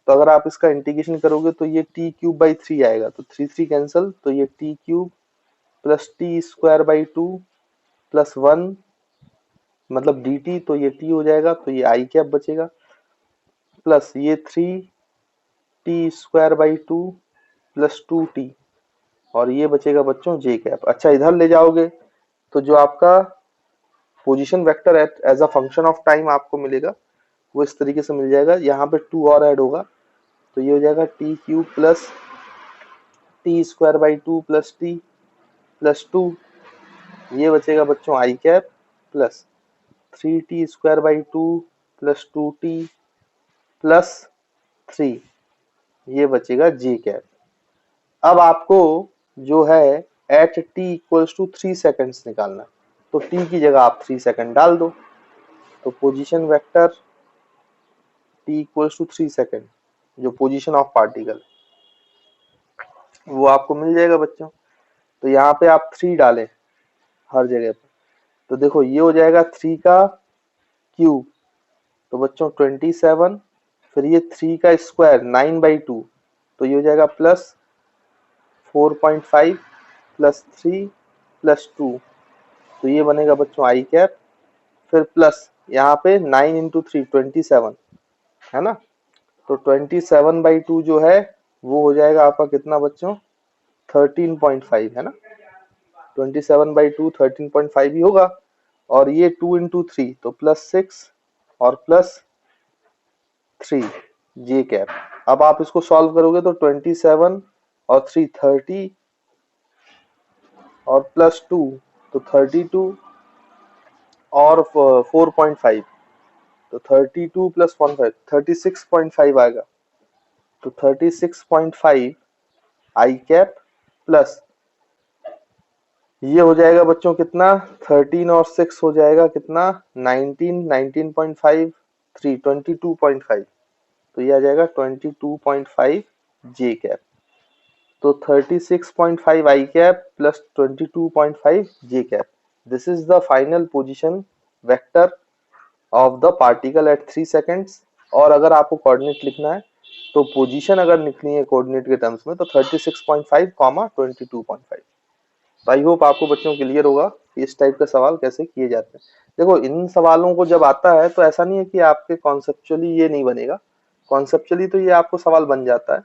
तो अगर आप इसका इंटीग्रेशन करोगे तो ये टी क्यूब बाई 3 आएगा, तो 3 कैंसिल, तो ये T cube plus T square by 2 plus 1 मतलब डी टी, तो ये टी हो जाएगा, तो ये आई कैप बचेगा, प्लस ये 3 T square by 2 plus 2 T, और ये बचेगा बच्चों जे कैप। अच्छा इधर ले जाओगे तो जो आपका position vector as a function of time आपको मिलेगा वो इस तरीके से मिल जाएगा, यहाँ पे 2 और ऐड होगा, तो ये हो जाएगा T cube plus T square by 2 plus T plus 2, ये बचेगा बच्चों I cap plus 3 T square by 2 plus 2 T plus 3, ये बचेगा जे कैप। अब आपको जो है at T equals to 3 seconds निकालना है, तो टी की जगह आप 3 सेकेंड डाल दो, तो position vector T equals to 3 second, जो पोजीशन ऑफ पार्टिकल वो आपको मिल जाएगा बच्चों। तो यहाँ पे आप 3 डालें हर जगह पर, तो देखो ये हो जाएगा 3 का क्यूब, तो बच्चों 27, फिर ये 3 का स्क्वायर 9/2, तो ये हो जाएगा प्लस 4.5 प्लस 3 प्लस 2, तो ये बनेगा बच्चों आई कैप, फिर प्लस यहाँ पे 9 इंटू 3 27, है ना, तो 27/2 जो है वो हो जाएगा आपका कितना बच्चों 13.5, है ना, 27/2 13.5 ही होगा, और ये 2 इंटू 3 तो प्लस 6 और प्लस 3 जे कैप। अब आप इसको सॉल्व करोगे तो 27 और 3 30 और प्लस 2 तो 32 और 4.5, तो 32 प्लस 1.5 36.5 आएगा, तो 36.5 आई कैप प्लस ये हो जाएगा बच्चों कितना 13 और 6 हो जाएगा कितना 19, 19.5 3 22.5, तो ये आ जाएगा 22.5 जे कैप। तो 36.5 I cap plus 22.5 J cap, this is the final position vector of the particle at 3 seconds. और अगर आपको कोऑर्डिनेट लिखना है तो पोजीशन अगर लिखनी है कोऑर्डिनेट के टर्म्स में तो 36.5 कॉमा 22.5। तो आई होप आपको बच्चों क्लियर होगा कि इस टाइप का सवाल कैसे किए जाते हैं। देखो इन सवालों को जब आता है तो ऐसा नहीं है कि आपके कॉन्सेप्चुअली ये नहीं बनेगा, कॉन्सेप्चुअली तो ये आपको सवाल बन जाता है,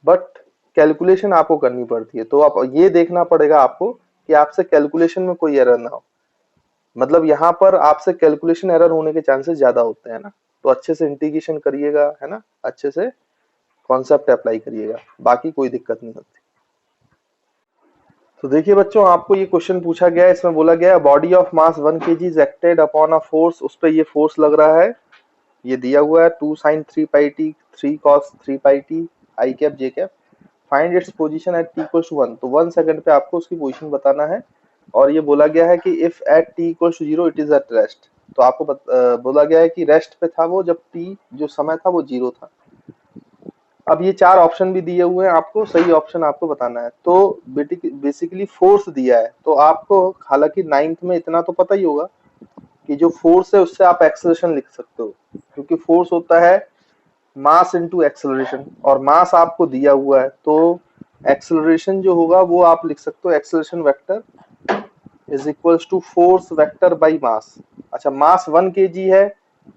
बट कैलकुलेशन आपको करनी पड़ती है। तो आप ये देखना पड़ेगा आपको कि आपसे कैलकुलेशन में कोई एरर ना हो, मतलब यहाँ पर आपसे कैलकुलेशन एरर होने के चांसेस ज्यादा होते हैं ना, तो अच्छे से इंटीग्रेशन करिएगा, है ना, अच्छे से कॉन्सेप्ट अप्लाई करिएगा, बाकी कोई दिक्कत नहीं होती। तो देखिए बच्चों आपको ये क्वेश्चन पूछा गया है, इसमें बोला गया है body of mass 1 kg is acted upon a force, उस पर ये फोर्स लग रहा है, ये दिया हुआ है 2 sin 3 pi t 3 cos 3 pi t i cap j cap, find its position at t equals to 1, तो 1 सेकंड पे आपको उसकी पोजीशन बताना है। और ये बोला गया है कि if at t equals to 0 it is at rest, तो आपको बोला गया है कि रेस्ट पे था वो जब t जो समय था वो 0 था। अब ये 4 ऑप्शन भी दिए हुए हैं, आपको सही ऑप्शन आपको बताना है। तो बेसिकली फोर्स दिया है, तो आपको हालांकि 9th में इतना तो पता ही होगा कि जो फोर्स है उससे आप एक्सेलरेशन लिख सकते हो, क्योंकि फोर्स होता है मास इनटू एक्सेलरेशन, और मास आपको दिया हुआ है, तो एक्सेलरेशन जो होगा वो आप लिख सकते हो acceleration vector is equals to force vector by mass. अच्छा मास 1 kg है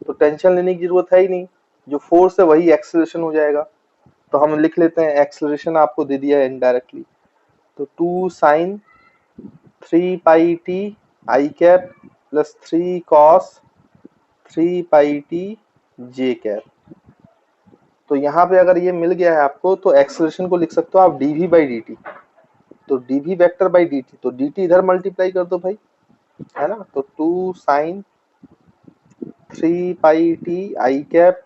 तो टेंशन लेने की जरूरत है ही नहीं, जो फोर्स है वही एक्सेलरेशन हो जाएगा, तो हम लिख लेते हैं एक्सेलरेशन आपको दे दिया है इनडायरेक्टली, तो 2 sine 3 pi T I cap plus 3 cos 3 pi T J cap. तो यहाँ पे अगर ये मिल गया है आपको तो एक्सेलरेशन को लिख सकते हो आप dv बाई dt। तो dv वेक्टर बाई dt, तो dt इधर मल्टीप्लाई कर दो भाई, है ना। तो 2 sine 3 pi T I cap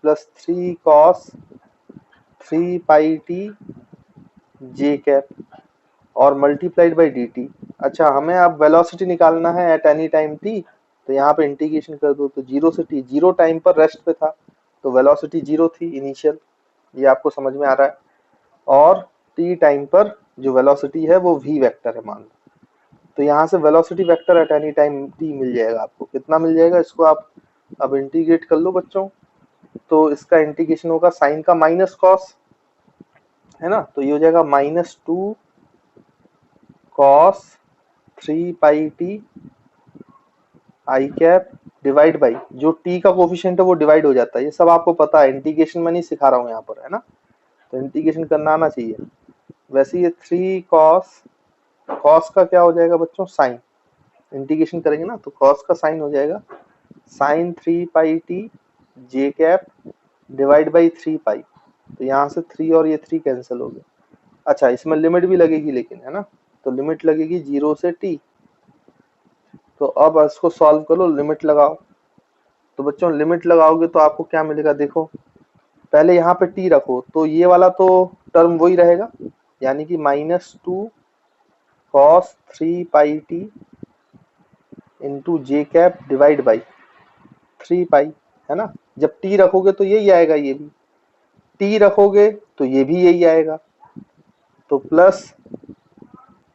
plus 3 cos 3 pi T J cap और मल्टीप्लाइड बाई dt। अच्छा, हमें अब वेलोसिटी निकालना है एट एनी टाइम t, तो यहाँ पे इंटीग्रेशन कर दो। तो 0 से t, 0 टाइम पर रेस्ट पे था तो वेलोसिटी 0 थी इनिशियल, ये आपको समझ में आ रहा है। और t टाइम पर जो वेलोसिटी है वो v वेक्टर है मान लो। तो यहाँ से velocity vector at any time t मिल जाएगा आपको। कितना मिल जाएगा, इसको आप अब इंटीग्रेट कर लो बच्चों। तो इसका इंटीग्रेशन होगा साइन का माइनस कॉस, है ना। तो ये हो जाएगा -2 cos 3 pi T I cap divide by, जो t का कोफिशिएंट है वो डिवाइड हो जाता है। ये सब आपको पता है, इंटीग्रेशन में नहीं सिखा रहा हूँ यहाँ पर, है ना। तो इंटीग्रेशन करना आना चाहिए। वैसे ये 3 कॉस, कॉस का क्या हो जाएगा बच्चों, साइन। इंटीग्रेशन करेंगे ना तो कॉस का साइन हो जाएगा sine 3 pi T J cap divide by 3 pi. तो यहाँ से 3 और ये 3 कैंसिल हो गए। अच्छा, इसमें लिमिट भी लगेगी लेकिन, है ना। तो लिमिट लगेगी 0 से t। तो अब इसको सॉल्व करो, लिमिट लगाओ। तो बच्चों लिमिट लगाओगे तो आपको क्या मिलेगा, देखो पहले यहाँ पे t रखो तो ये वाला तो टर्म वही रहेगा, यानी कि -2 cos 3 pi T into J cap divide by 3 पाई, है ना। जब t रखोगे तो यही आएगा, ये भी t रखोगे तो ये भी यही आएगा। तो प्लस,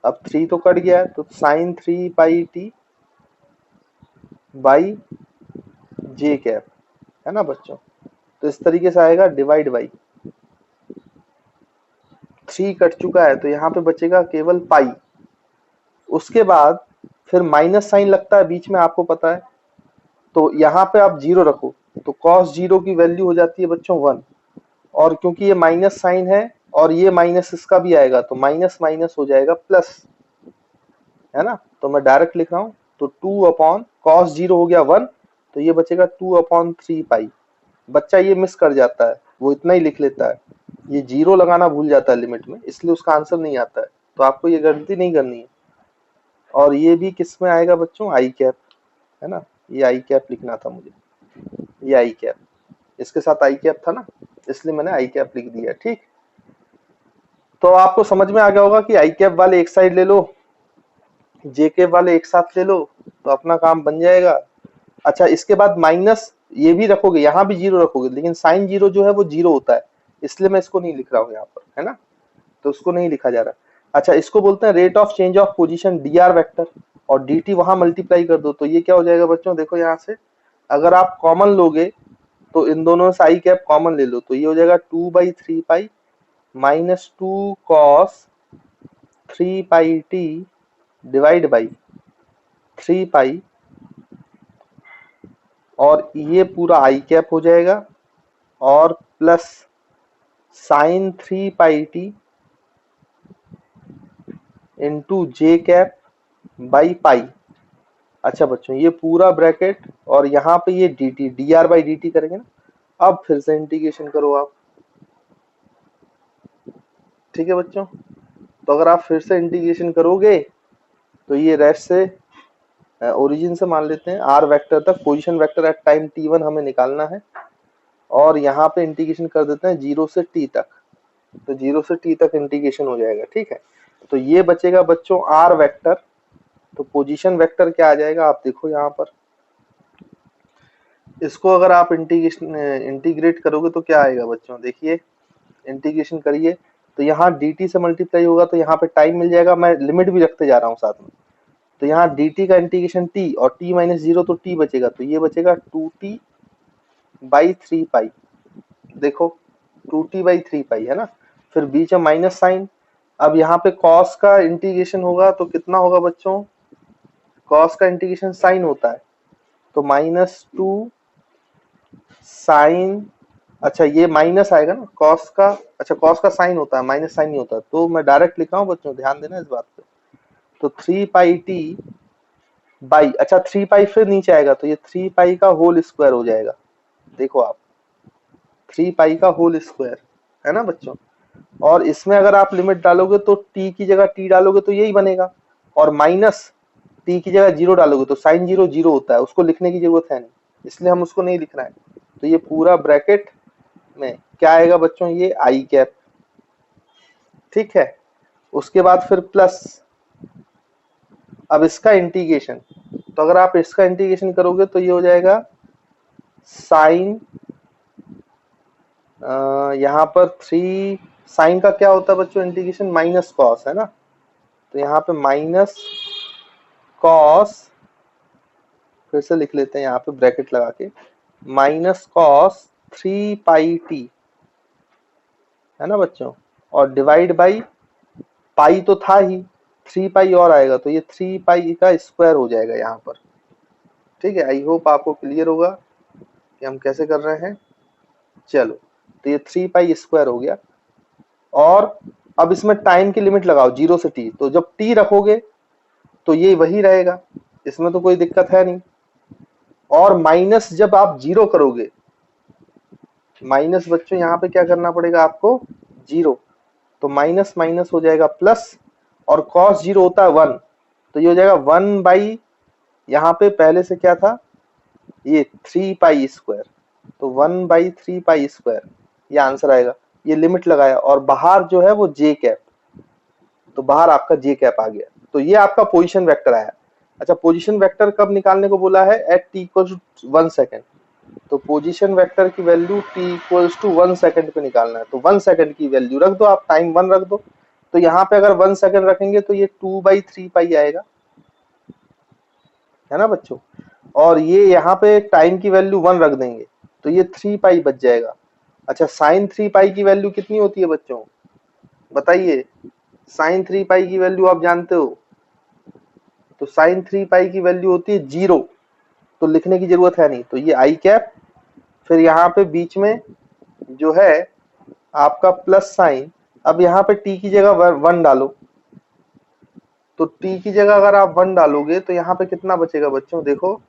अब 3 तो कट गया है तो sine 3 pi T by J cap, है ना बच्चों। तो इस तरीके से आएगा डिवाइड बाई 3 कट चुका है तो यहाँ पे बचेगा केवल पाई। उसके बाद फिर माइनस साइन लगता है बीच में, आपको पता है। तो यहाँ पे आप 0 रखो तो cos 0 की वैल्यू हो जाती है बच्चों 1। और क्योंकि ये माइनस साइन है और ये माइनस इसका भी आएगा तो माइनस माइनस हो जाएगा प्लस, है ना। तो मैं डायरेक्ट लिख रहा हूँ, तो 2 अपॉन cos 0 हो गया 1, तो ये बचेगा 2 अपॉन 3 पाई। बच्चा ये मिस कर जाता है, वो इतना ही लिख लेता है, ये 0 लगाना भूल जाता है लिमिट में, इसलिए उसका आंसर नहीं आता है। तो आपको ये गलती नहीं करनी है। और ये भी किस में आएगा बच्चों, आई कैप, है ना। ये आई कैप लिखना था मुझे, ये आई कैप, इसके साथ आई कैप था ना, इसलिए मैंने आई कैप लिख दिया। ठीक, तो आपको समझ में आ गया होगा कि आई कैप वाले एक साइड ले लो, जे कैप वाले एक साथ ले लो, तो अपना काम बन जाएगा। अच्छा, इसके बाद माइनस ये भी रखोगे, यहाँ भी 0 रखोगे, लेकिन साइन 0 जो है वो 0 होता है, इसलिए मैं इसको नहीं लिख रहा हूँ यहाँ पर, है ना। तो उसको नहीं लिखा जा रहा। अच्छा, इसको बोलते हैं rate of change of position dr vector, और dt वहां मल्टीप्लाई कर दो तो ये क्या हो जाएगा बच्चों, देखो यहाँ से अगर आप कॉमन लोगे तो इन दोनों से आई कैप कॉमन ले लो, तो ये हो जाएगा 2/3 पाई -2 cos 3 pi t divide by 3 पाई, और ये पूरा आई कैप हो जाएगा, और plus sign 3 pi T into J cap by pi. अच्छा बच्चों, ये पूरा ब्रैकेट और यहाँ पे ये dt dr बाई dt करेंगे ना। अब फिर से इंटीग्रेशन करो आप, ठीक है बच्चों। तो अगर आप फिर से इंटीग्रेशन करोगे तो ये रेस्ट से ओरिजिन से मान लेते हैं r वेक्टर तक, position vector at time t1 हमें निकालना है, और यहाँ पे इंटीग्रेशन कर देते हैं 0 से t तक। तो 0 से t तक इंटीग्रेशन हो जाएगा, ठीक है। तो ये बचेगा बच्चों r वेक्टर। तो पोजीशन वेक्टर क्या आ जाएगा, आप देखो यहाँ पर, इसको अगर आप इंटीग्रेट करोगे तो क्या आएगा बच्चों, देखिए इंटीग्रेशन करिए तो यहाँ dt से मल्टीप्लाई होगा तो यहाँ पे टाइम मिल जाएगा, मैं लिमिट भी रखते जा रहा हूँ साथ में। तो यहाँ dt का इंटीग्रेशन t और t माइनस 0 तो t बचेगा, तो ये बचेगा 2t बाई 3 पाई। देखो 2t बाई 3 पाई, है ना। फिर बीच में माइनस साइन, अब यहाँ पे cos का इंटीग्रेशन होगा तो कितना होगा बच्चों, cos का इंटीग्रेशन साइन होता है, तो -2 साइन अच्छा ये माइनस आएगा ना कॉस का, अच्छा कॉस का साइन होता है माइनस साइन नहीं होता, तो मैं डायरेक्ट लिखा हूँ बच्चों, ध्यान देना इस बात पे। तो 3πt बाई, अच्छा 3π फिर नीचे आएगा तो ये 3π का होल स्क्वायर हो जाएगा। देखो आप 3π का होल स्क्वायर है ना बच्चों। और इसमें अगर आप लिमिट डालोगे तो t की जगह t डालोगे तो यही बनेगा, और माइनस t की जगह 0 डालोगे तो साइन 0 0 होता है, उसको लिखने की जरूरत है नहीं, इसलिए हम उसको नहीं लिख रहे हैं। तो ये पूरा ब्रैकेट में क्या आएगा बच्चों, ये आई कैप, ठीक है। उसके बाद फिर प्लस, अब इसका इंटीग्रेशन, तो अगर आप इसका इंटीग्रेशन करोगे तो ये हो जाएगा साइन, यहाँ पर 3 साइन का क्या होता है बच्चों इंटीग्रेशन, माइनस कॉस है ना, तो यहाँ पे माइनस कॉस, फिर से लिख लेते हैं यहाँ पे ब्रैकेट लगा के, माइनस कॉस 3πt है ना बच्चों, और डिवाइड बाई पाई तो था ही, 3π और आएगा तो ये 3π का स्क्वायर हो जाएगा यहाँ पर, ठीक है। आई होप आपको क्लियर होगा कि हम कैसे कर रहे हैं। चलो तो ये 3π स्क्वायर हो गया, और अब इसमें टाइम की लिमिट लगाओ 0 से t, तो जब t रखोगे तो ये वही रहेगा, इसमें तो कोई दिक्कत है नहीं। और माइनस जब आप 0 करोगे, माइनस बच्चों यहाँ पे क्या करना पड़ेगा आपको, 0, तो माइनस माइनस हो जाएगा प्लस, और cos 0 होता है 1, तो ये हो जाएगा 1 बाई, यहाँ पे पहले से क्या था ये 3π स्क्वायर, तो 1 बाई 3π स्क्वायर, ये आंसर आएगा। ये लिमिट लगाया और बाहर जो है वो जे कैप, तो बाहर आपका जे कैप आ गया, तो ये आपका पोजीशन वेक्टर आया। अच्छा पोजीशन वेक्टर कब निकालने को बोला है, at t equals to 1 second, तो पोजीशन वेक्टर की value t equals to 1 second पे निकालना है, तो 1 सेकेंड की वैल्यू रख दो आप, टाइम 1 रख दो, तो यहाँ पे अगर 1 सेकेंड रखेंगे तो ये 2/3π आएगा, है ना बच्चों। और ये यहाँ पे टाइम की वैल्यू 1 रख देंगे तो ये 3π बच जाएगा। अच्छा साइन 3π की वैल्यू कितनी होती है बच्चों, बताइए, साइन 3π की वैल्यू आप जानते हो, तो साइन 3π की वैल्यू होती है 0, तो लिखने की जरूरत है नहीं, तो ये आई कैप, फिर यहाँ पे बीच में जो है आपका प्लस साइन, अब यहाँ पे t की जगह 1 डालो, तो t की जगह अगर आप 1 डालोगे तो यहाँ पे कितना बचेगा बच्चों, देखो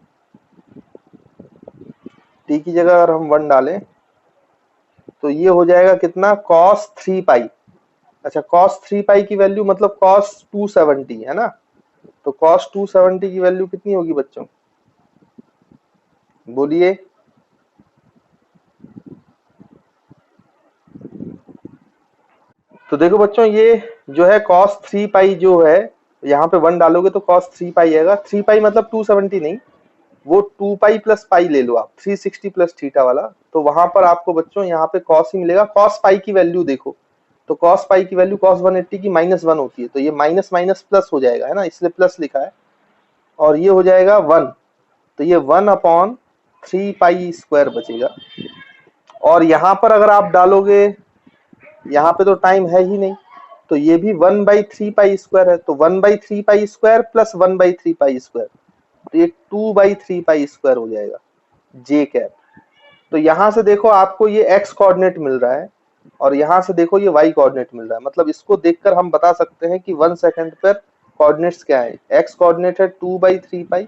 t की जगह अगर हम 1 डालें तो ये हो जाएगा कितना, cos 3π। अच्छा cos 3π की वैल्यू मतलब cos 270 है ना, तो cos 270 की वैल्यू कितनी होगी बच्चों, बोलिए। तो देखो बच्चों ये जो है cos 3π जो है, यहाँ पे 1 डालोगे तो cos 3π आएगा, 3π मतलब 270 नहीं, वो 2π प्लस पाई ले लो आप, 360 प्लस थीटा वाला, तो वहां पर आपको बच्चों यहाँ पे cos ही मिलेगा। cos पाई की वैल्यू देखो, तो cos पाई की वैल्यू cos 180 की -1 होती है, तो ये माइनस माइनस प्लस हो जाएगा है ना, इसलिए प्लस लिखा है, और ये हो जाएगा 1, तो ये 1/3π स्क्वायर बचेगा। और यहाँ पर अगर आप डालोगे, यहाँ पे तो टाइम है ही नहीं, तो ये भी 1/3π स्क्वायर है, तो 1/3π स्क्वायर प्लस 1/3π स्क्वायर, तो ये 2/3π स्क्वायर हो जाएगा जे कैप। तो यहां से देखो आपको ये x कोऑर्डिनेट मिल रहा है, और यहां से देखो ये y कोऑर्डिनेट मिल रहा है, मतलब इसको देखकर हम बता सकते हैं कि 1 सेकंड पर कोऑर्डिनेट्स क्या है, x कोऑर्डिनेट है 2/3π,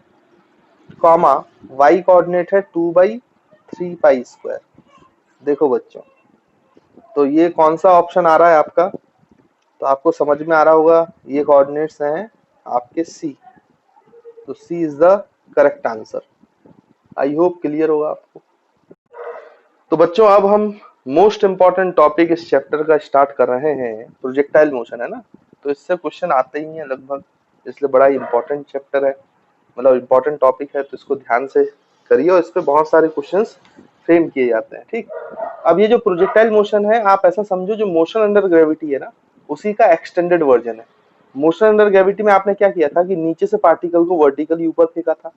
कॉमा y कोऑर्डिनेट है 2/3π स्क्वायर। देखो बच्चों, तो ये कौन सा ऑप्शन आ रहा है आपका, तो आपको समझ में आ रहा होगा, ये कोऑर्डिनेट्स हैं आपके C, तो C is the correct answer. I hope clear होगा आपको। तो बच्चों अब हम मोस्ट इंपॉर्टेंट टॉपिक इस चैप्टर का स्टार्ट कर रहे हैं, प्रोजेक्टाइल मोशन है ना, तो इससे क्वेश्चन आते ही हैं लगभग, इसलिए बड़ा इंपॉर्टेंट चैप्टर है, मतलब इंपॉर्टेंट टॉपिक है, तो इसको ध्यान से करिए, और इस पे बहुत सारे क्वेश्चंस फ्रेम किए जाते हैं, ठीक। अब ये जो प्रोजेक्टाइल मोशन है, आप ऐसा समझो जो मोशन अंडर ग्रेविटी है ना, उसी का एक्सटेंडेड वर्जन है। मोशन अंडर ग्रेविटी में आपने क्या किया था कि नीचे से पार्टिकल को वर्टिकली ऊपर फेंका था,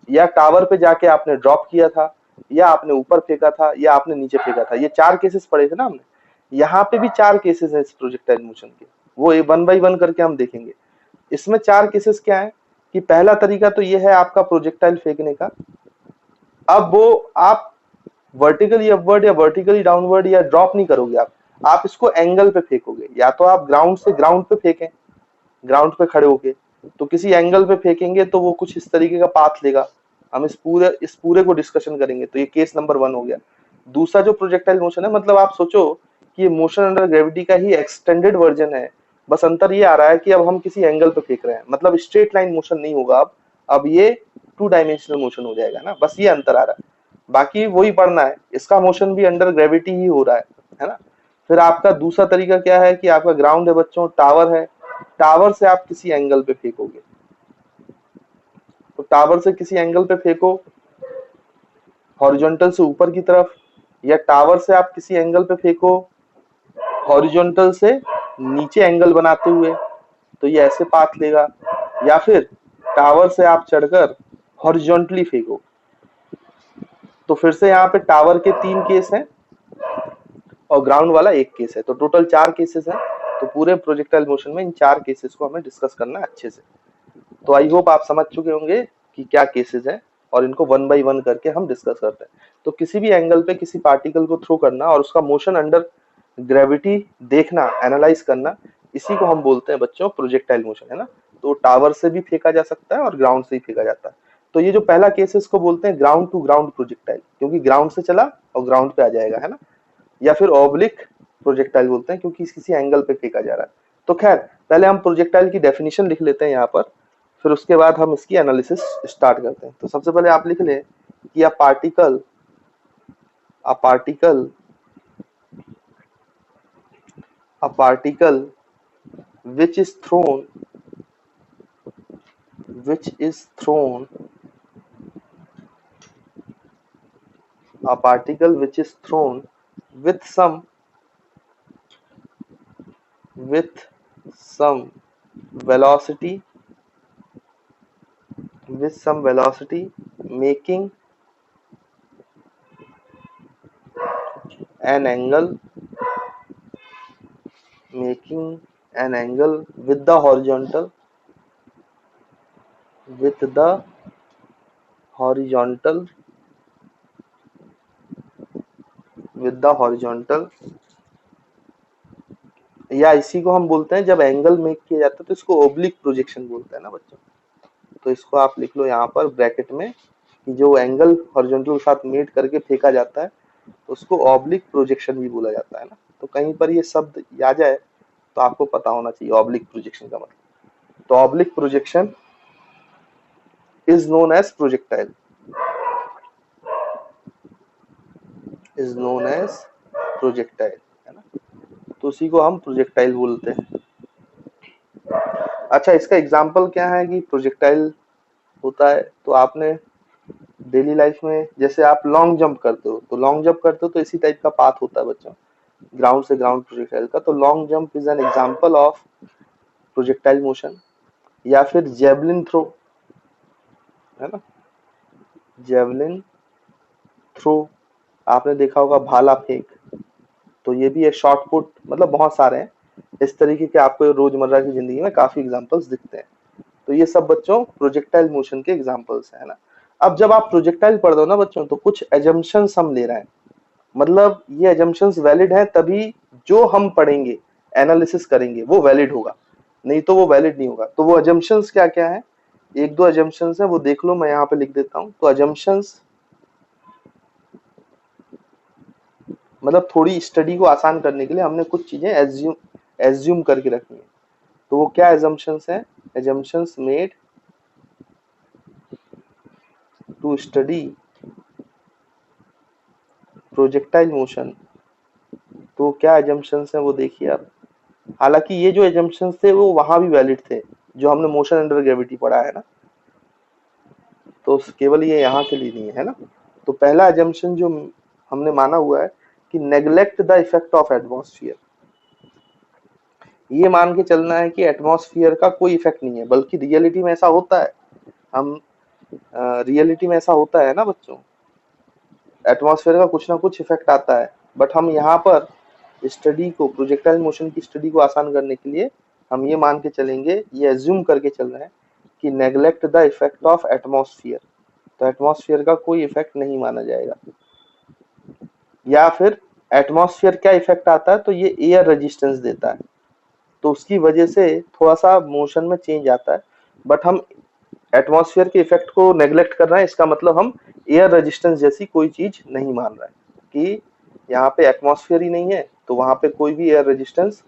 या टावर पे जाके आपने ड्रॉप किया था, या आपने ऊपर फेंका था, या आपने नीचे फेंका था, ये 4 केसेस पढ़े थे ना हमने। यहाँ पे भी 4 केसेस हैं इस प्रोजेक्टाइल मोशन के, वो 1 बाय 1 करके हम देखेंगे। इसमें 4 केसेस क्या है कि पहला तरीका तो ये है आपका प्रोजेक्टाइल फेंकने का। अब वो आप वर्टिकली अपवर्ड या वर्टिकली डाउनवर्ड या ड्रॉप नहीं करोगे आप इसको एंगल पे फेंकोगे। या तो आप ग्राउंड से ग्राउंड पे फेंकें, ग्राउंड पे खड़े होके, तो किसी एंगल पे फेंकेंगे तो वो कुछ इस तरीके का पाथ लेगा। हम इस पूरे को डिस्कशन करेंगे। तो ये केस नंबर 1 हो गया। दूसरा जो प्रोजेक्टाइल मोशन है, मतलब आप सोचो कि ये मोशन अंडर ग्रेविटी का ही एक्सटेंडेड वर्जन है। बस अंतर ये आ रहा है कि अब हम किसी एंगल पे फेंक रहे हैं, मतलब स्ट्रेट लाइन मोशन नहीं होगा अब ये 2 डायमेंशनल मोशन हो जाएगा ना, बस ये अंतर आ रहा है। बाकी वही पढ़ना है, इसका मोशन भी अंडर ग्रेविटी ही हो रहा है ना। फिर आपका दूसरा तरीका क्या है कि आपका ग्राउंड है बच्चों, टावर है, टावर से आप किसी एंगल पे फेंकोगे। तो टावर से किसी एंगल पे फेंको हॉरिजॉन्टल से ऊपर की तरफ, या टावर से आप किसी एंगल पे फेंको हॉरिजॉन्टल से नीचे एंगल बनाते हुए, तो ये ऐसे पाथ लेगा। या फिर टावर से आप चढ़कर हॉरिजॉन्टली फेंको। तो फिर से यहाँ पे टावर के 3 केस हैं और ग्राउंड वाला 1 केस है, तो टोटल 4 केसेस हैं। तो पूरे प्रोजेक्टाइल मोशन में इन 4 केसेस को हमें डिस्कस करना है अच्छे से। तो आई होप आप समझ चुके होंगे कि क्या केसेस हैं और इनको 1 बाय 1 करके हम डिस्कस करते हैं। तो किसी भी एंगल पे किसी पार्टिकल को थ्रो करना और उसका मोशन अंडर ग्रेविटी देखना, एनालाइज करना, इसी को हम बोलते हैं बच्चों प्रोजेक्टाइल मोशन, है ना। तो टावर से भी फेंका जा सकता है और ग्राउंड से ही फेंका जाता है। तो ये जो पहला केस है इसको बोलते हैं ग्राउंड टू ग्राउंड प्रोजेक्टाइल, क्योंकि ग्राउंड से चला और ग्राउंड पे आ जाएगा, है ना। या फिर ऑब्लिक प्रोजेक्टाइल बोलते हैं, क्योंकि किसी एंगल पे फेंका जा रहा है। तो खैर पहले हम प्रोजेक्टाइल की डेफिनेशन लिख लेते हैं यहाँ पर, फिर उसके बाद हम इसकी एनालिसिस स्टार्ट करते हैं। तो सबसे पहले आप लिख लें कि a particle a particle which is thrown a particle which is thrown with some velocity making an angle with the horizontal या इसी को हम बोलते हैं जब एंगल मेक किया जाता है तो इसको ओब्लिक प्रोजेक्शन बोलते हैं ना बच्चों। तो इसको आप लिख लो यहाँ पर ब्रैकेट में कि जो एंगल हॉरिजॉन्टल के साथ मेट करके फेंका जाता है उसको ऑब्लिक प्रोजेक्शन भी बोला जाता है ना। तो कहीं पर ये शब्द आ जाए तो आपको पता होना चाहिए ऑब्लिक प्रोजेक्शन का मतलब। तो oblique projection is known as projectile, है ना। तो उसी को हम प्रोजेक्टाइल बोलते हैं। अच्छा, इसका एग्जाम्पल क्या है कि प्रोजेक्टाइल होता है, तो आपने डेली लाइफ में जैसे आप लॉन्ग जंप करते हो, तो इसी टाइप का पाथ होता है बच्चों, ग्राउंड से ग्राउंड प्रोजेक्टाइल का। तो long jump is an example of projectile motion. या फिर जेवलिन थ्रो, है ना, जेवलिन थ्रो आपने देखा होगा, भाला फेंक, तो ये भी है शॉर्ट पुट, मतलब बहुत सारे हैं इस तरीके के, आपको रोजमर्रा की जिंदगी में काफी एग्जांपल्स दिखते हैं। तो ये सब बच्चों प्रोजेक्टाइल मोशन के एग्जांपल्स है ना। अब जब आप प्रोजेक्टाइल पढ़ दो ना बच्चों, तो कुछ एजम्पशंस हम ले रहे हैं, मतलब ये एजम्पशंस वैलिड है तभी जो हम पढ़ेंगे, एनालिसिस करेंगे, वो वैलिड होगा, नहीं तो वो वैलिड नहीं होगा। तो वो एजम्पशंस क्या क्या है, 1-2 एजम्पशंस है, वो देख लो, मैं यहाँ पे लिख देता हूँ। तो एजम्पशंस मतलब थोड़ी स्टडी को आसान करने के लिए हमने कुछ चीजें एज्यूम करके रखनी है। तो वो क्या एजम्पशंस है, assumptions made to study projectile motion. तो क्या एजम्पशंस है वो देखिए आप। हालांकि ये जो एजम्पशंस थे वो वहां भी वैलिड थे, जो हमने मोशन अंडर ग्रेविटी पढ़ा है ना, तो केवल ये यहाँ के लिए नहीं है ना। तो पहला एजम्पशन जो हमने माना हुआ है कि neglect the effect of atmosphere, ये मान के चलना है कि एटमॉस्फेयर का कोई इफेक्ट नहीं है, बल्कि रियलिटी में ऐसा होता है। हम रियलिटी में ऐसा होता है ना बच्चों, एटमॉस्फेयर का कुछ ना कुछ इफेक्ट आता है, बट हम यहाँ पर स्टडी को, प्रोजेक्टाइल मोशन की स्टडी को आसान करने के लिए हम ये मान के चलेंगे, ये एज्यूम करके चल रहे हैं कि neglect the effect of atmosphere, तो एटमॉस्फेयर का कोई इफेक्ट नहीं माना जाएगा। या फिर एटमॉस्फेयर क्या इफेक्ट आता है, तो ये एयर रेजिस्टेंस देता है, तो उसकी वजह से थोड़ा सा मोशन में चेंज आता है। बट हम एटमॉस्फेयर के इफेक्ट को नेग्लेक्ट कर रहे हैं, इसका मतलब हम एयर रेजिस्टेंस जैसी कोई चीज नहीं मान रहे हैं कि यहाँ पे एटमॉस्फेयर ही नहीं है तो वहां पे कोई भी एयर रेजिस्टेंस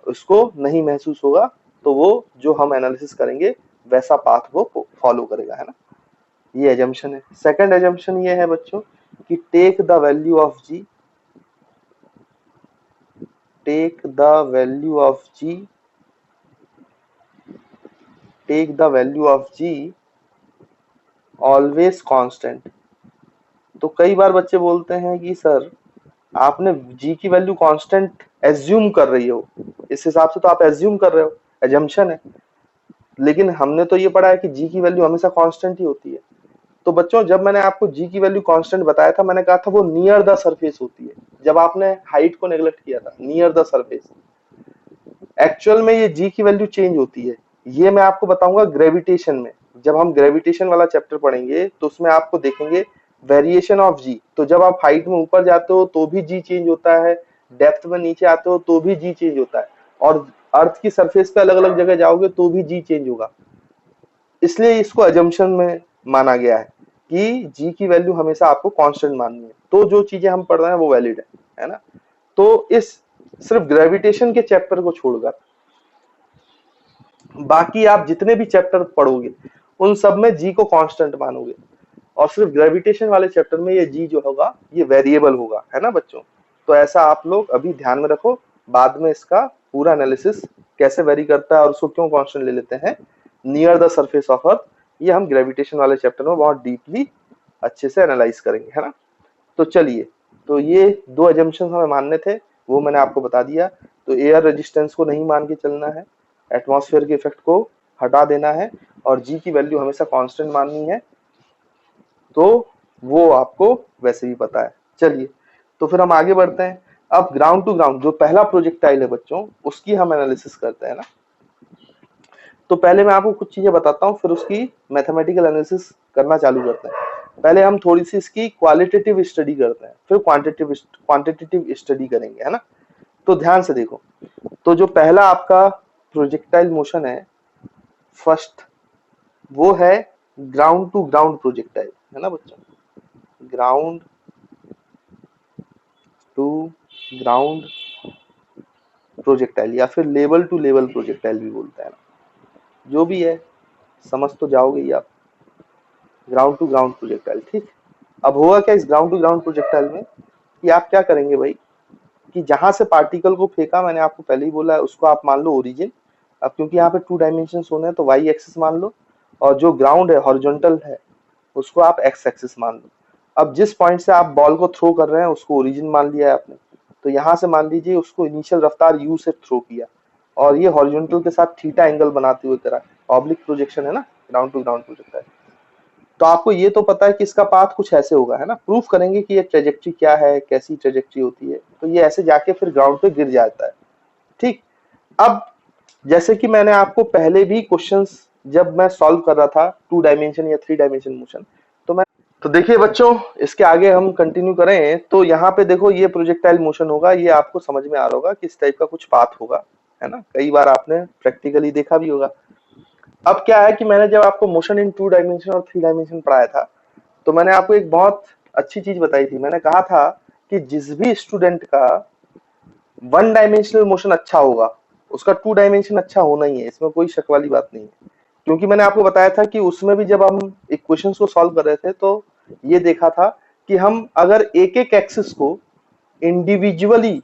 उसको नहीं महसूस होगा, तो वो जो हम एनालिसिस करेंगे वैसा पाथ वो फॉलो करेगा, है ना। ये एजम्पशन है। सेकंड एजम्पशन ये है बच्चों कि take the value of G, take the value of G, take the value of G always constant. तो कई बार बच्चे बोलते हैं कि सर आपने जी की वैल्यू कांस्टेंट एज्यूम कर रही हो, इस हिसाब से तो आप एज्यूम कर रहे हो, एजम्पशन है, लेकिन हमने तो ये पढ़ा है कि जी की वैल्यू हमेशा कांस्टेंट ही होती है। तो बच्चों जब मैंने आपको जी की वैल्यू कांस्टेंट बताया था, मैंने कहा था वो नियर द सरफेस होती है, जब आपने हाइट को नेग्लेक्ट किया था, नियर द सरफेस। एक्चुअल में ये जी की वैल्यू चेंज होती है, ये मैं आपको बताऊंगा ग्रेविटेशन में। जब हम ग्रेविटेशन वाला चैप्टर पढ़ेंगे तो उसमें आपको देखेंगे वेरिएशन ऑफ जी। तो जब आप हाइट में ऊपर जाते हो तो भी जी चेंज होता है, डेप्थ में नीचे आते हो तो भी जी चेंज होता है, और अर्थ की सरफेस पे अलग अलग जगह जाओगे तो भी जी चेंज होगा। इसलिए इसको अजम्पशन में माना गया है कि जी की वैल्यू हमेशा आपको कांस्टेंट माननी है, तो जो चीजें हम पढ़ रहे हैं वो वैलिड है ना। तो इस सिर्फ ग्रेविटेशन के चैप्टर को छोड़कर बाकी आप जितने भी चैप्टर पढ़ोगे उन सब में जी को कांस्टेंट मानोगे, और सिर्फ ग्रेविटेशन वाले चैप्टर में ये जी जो होगा ये वेरिएबल होगा, है ना बच्चों। तो ऐसा आप लोग अभी ध्यान में रखो, बाद में इसका पूरा एनालिसिस कैसे वेरी करता है और उसको क्यों कांस्टेंट ले लेते हैं near the surface of earth, ये हम ग्रेविटेशन वाले चैप्टर में बहुत डीपली अच्छे से एनालाइज करेंगे, है ना। तो चलिए, तो ये दो एजम्पशंस हमें मानने थे, वो मैंने आपको बता दिया। तो एयर रेजिस्टेंस को नहीं मान के चलना है, एटमॉस्फेयर के इफेक्ट को हटा देना है, और जी की वैल्यू हमेशा कांस्टेंट माननी है, तो वो आपको वैसे भी पता है। चलिए, तो फिर हम आगे बढ़ते हैं। अब ग्राउंड टू ग्राउंड जो पहला प्रोजेक्टाइल है बच्चों, उसकी हम एनालिसिस करते हैं ना। तो पहले मैं आपको कुछ चीजें बताता हूँ, फिर उसकी मैथमेटिकल एनालिसिस करना चालू करते हैं। पहले हम थोड़ी सी इसकी क्वालिटेटिव स्टडी करते हैं, फिर क्वांटिटेटिव स्टडी करेंगे, है ना। तो ध्यान से देखो, तो जो पहला आपका प्रोजेक्टाइल मोशन है फर्स्ट, वो है ग्राउंड टू ग्राउंड प्रोजेक्टाइल, है ना बच्चों। ग्राउंड टू ग्राउंड प्रोजेक्टाइल या फिर लेवल टू लेवल प्रोजेक्टाइल भी बोलते हैं ना, जो भी है समझ तो जाओगे ही आप। ग्राउंड टू ग्राउंड प्रोजेक्टाइल, ठीक। अब होगा क्या इस ग्राउंड टू ग्राउंड प्रोजेक्टाइल में कि आप क्या करेंगे भाई, कि जहां से पार्टिकल को फेंका, मैंने आपको पहले ही बोला है, उसको आप मान लो ओरिजिन। अब क्योंकि यहाँ पे 2 डायमेंशन होने हैं तो वाई एक्सिस मान लो, और जो ग्राउंड है हॉरिजॉन्टल है उसको आप एक्स एक्सिस मान लो। अब जिस पॉइंट से आप बॉल को थ्रो कर रहे हैं उसको ओरिजिन मान लिया है आपने, तो यहाँ से मान लीजिए उसको इनिशियल रफ्तार यू से थ्रो किया, और ये हॉरिजॉन्टल के साथ थीटा एंगल बनाते हुए करा, ऑब्लिक प्रोजेक्शन है ना ग्राउंड टू ग्राउंड प्रोजेक्टाइल। तो आपको ये तो पता है कि इसका पाथ कुछ ऐसे होगा, है ना। प्रूफ करेंगे कि ये ट्रेजेक्ट्री क्या है, कैसी ट्रेजेक्ट्री होती है, तो ये ऐसे जाके फिर ग्राउंड पे गिर जाता है, ठीक। अब जैसे कि मैंने आपको पहले भी क्वेश्चंस जब मैं सॉल्व कर रहा था 2 डायमेंशन या 3 डायमेंशन मोशन, तो मैं, तो देखिए बच्चों इसके आगे हम कंटिन्यू करें तो यहाँ पे देखो ये प्रोजेक्टाइल मोशन होगा, ये आपको समझ में आ रहा होगा कि इस टाइप का कुछ पाथ होगा, है ना। कई बार आपने प्रैक्टिकली देखा भी होगा। अब क्या है कि मैंने जब आपको मोशन इन 2 डायमेंशन और 3 डायमेंशन पढ़ाया था, तो मैंने आपको एक बहुत अच्छी चीज बताई थी। मैंने कहा था कि जिस भी स्टूडेंट का 1 डायमेंशनल मोशन अच्छा होगा उसका 2 डायमेंशन अच्छा होना ही है, इसमें कोई शक वाली बात नहीं है। क्योंकि मैंने आपको बताया था कि उसमें भी जब हम इक्वेशंस को सॉल्व कर रहे थे तो ये देखा था कि हम अगर एक एक एक्सिस को इंडिविजुअली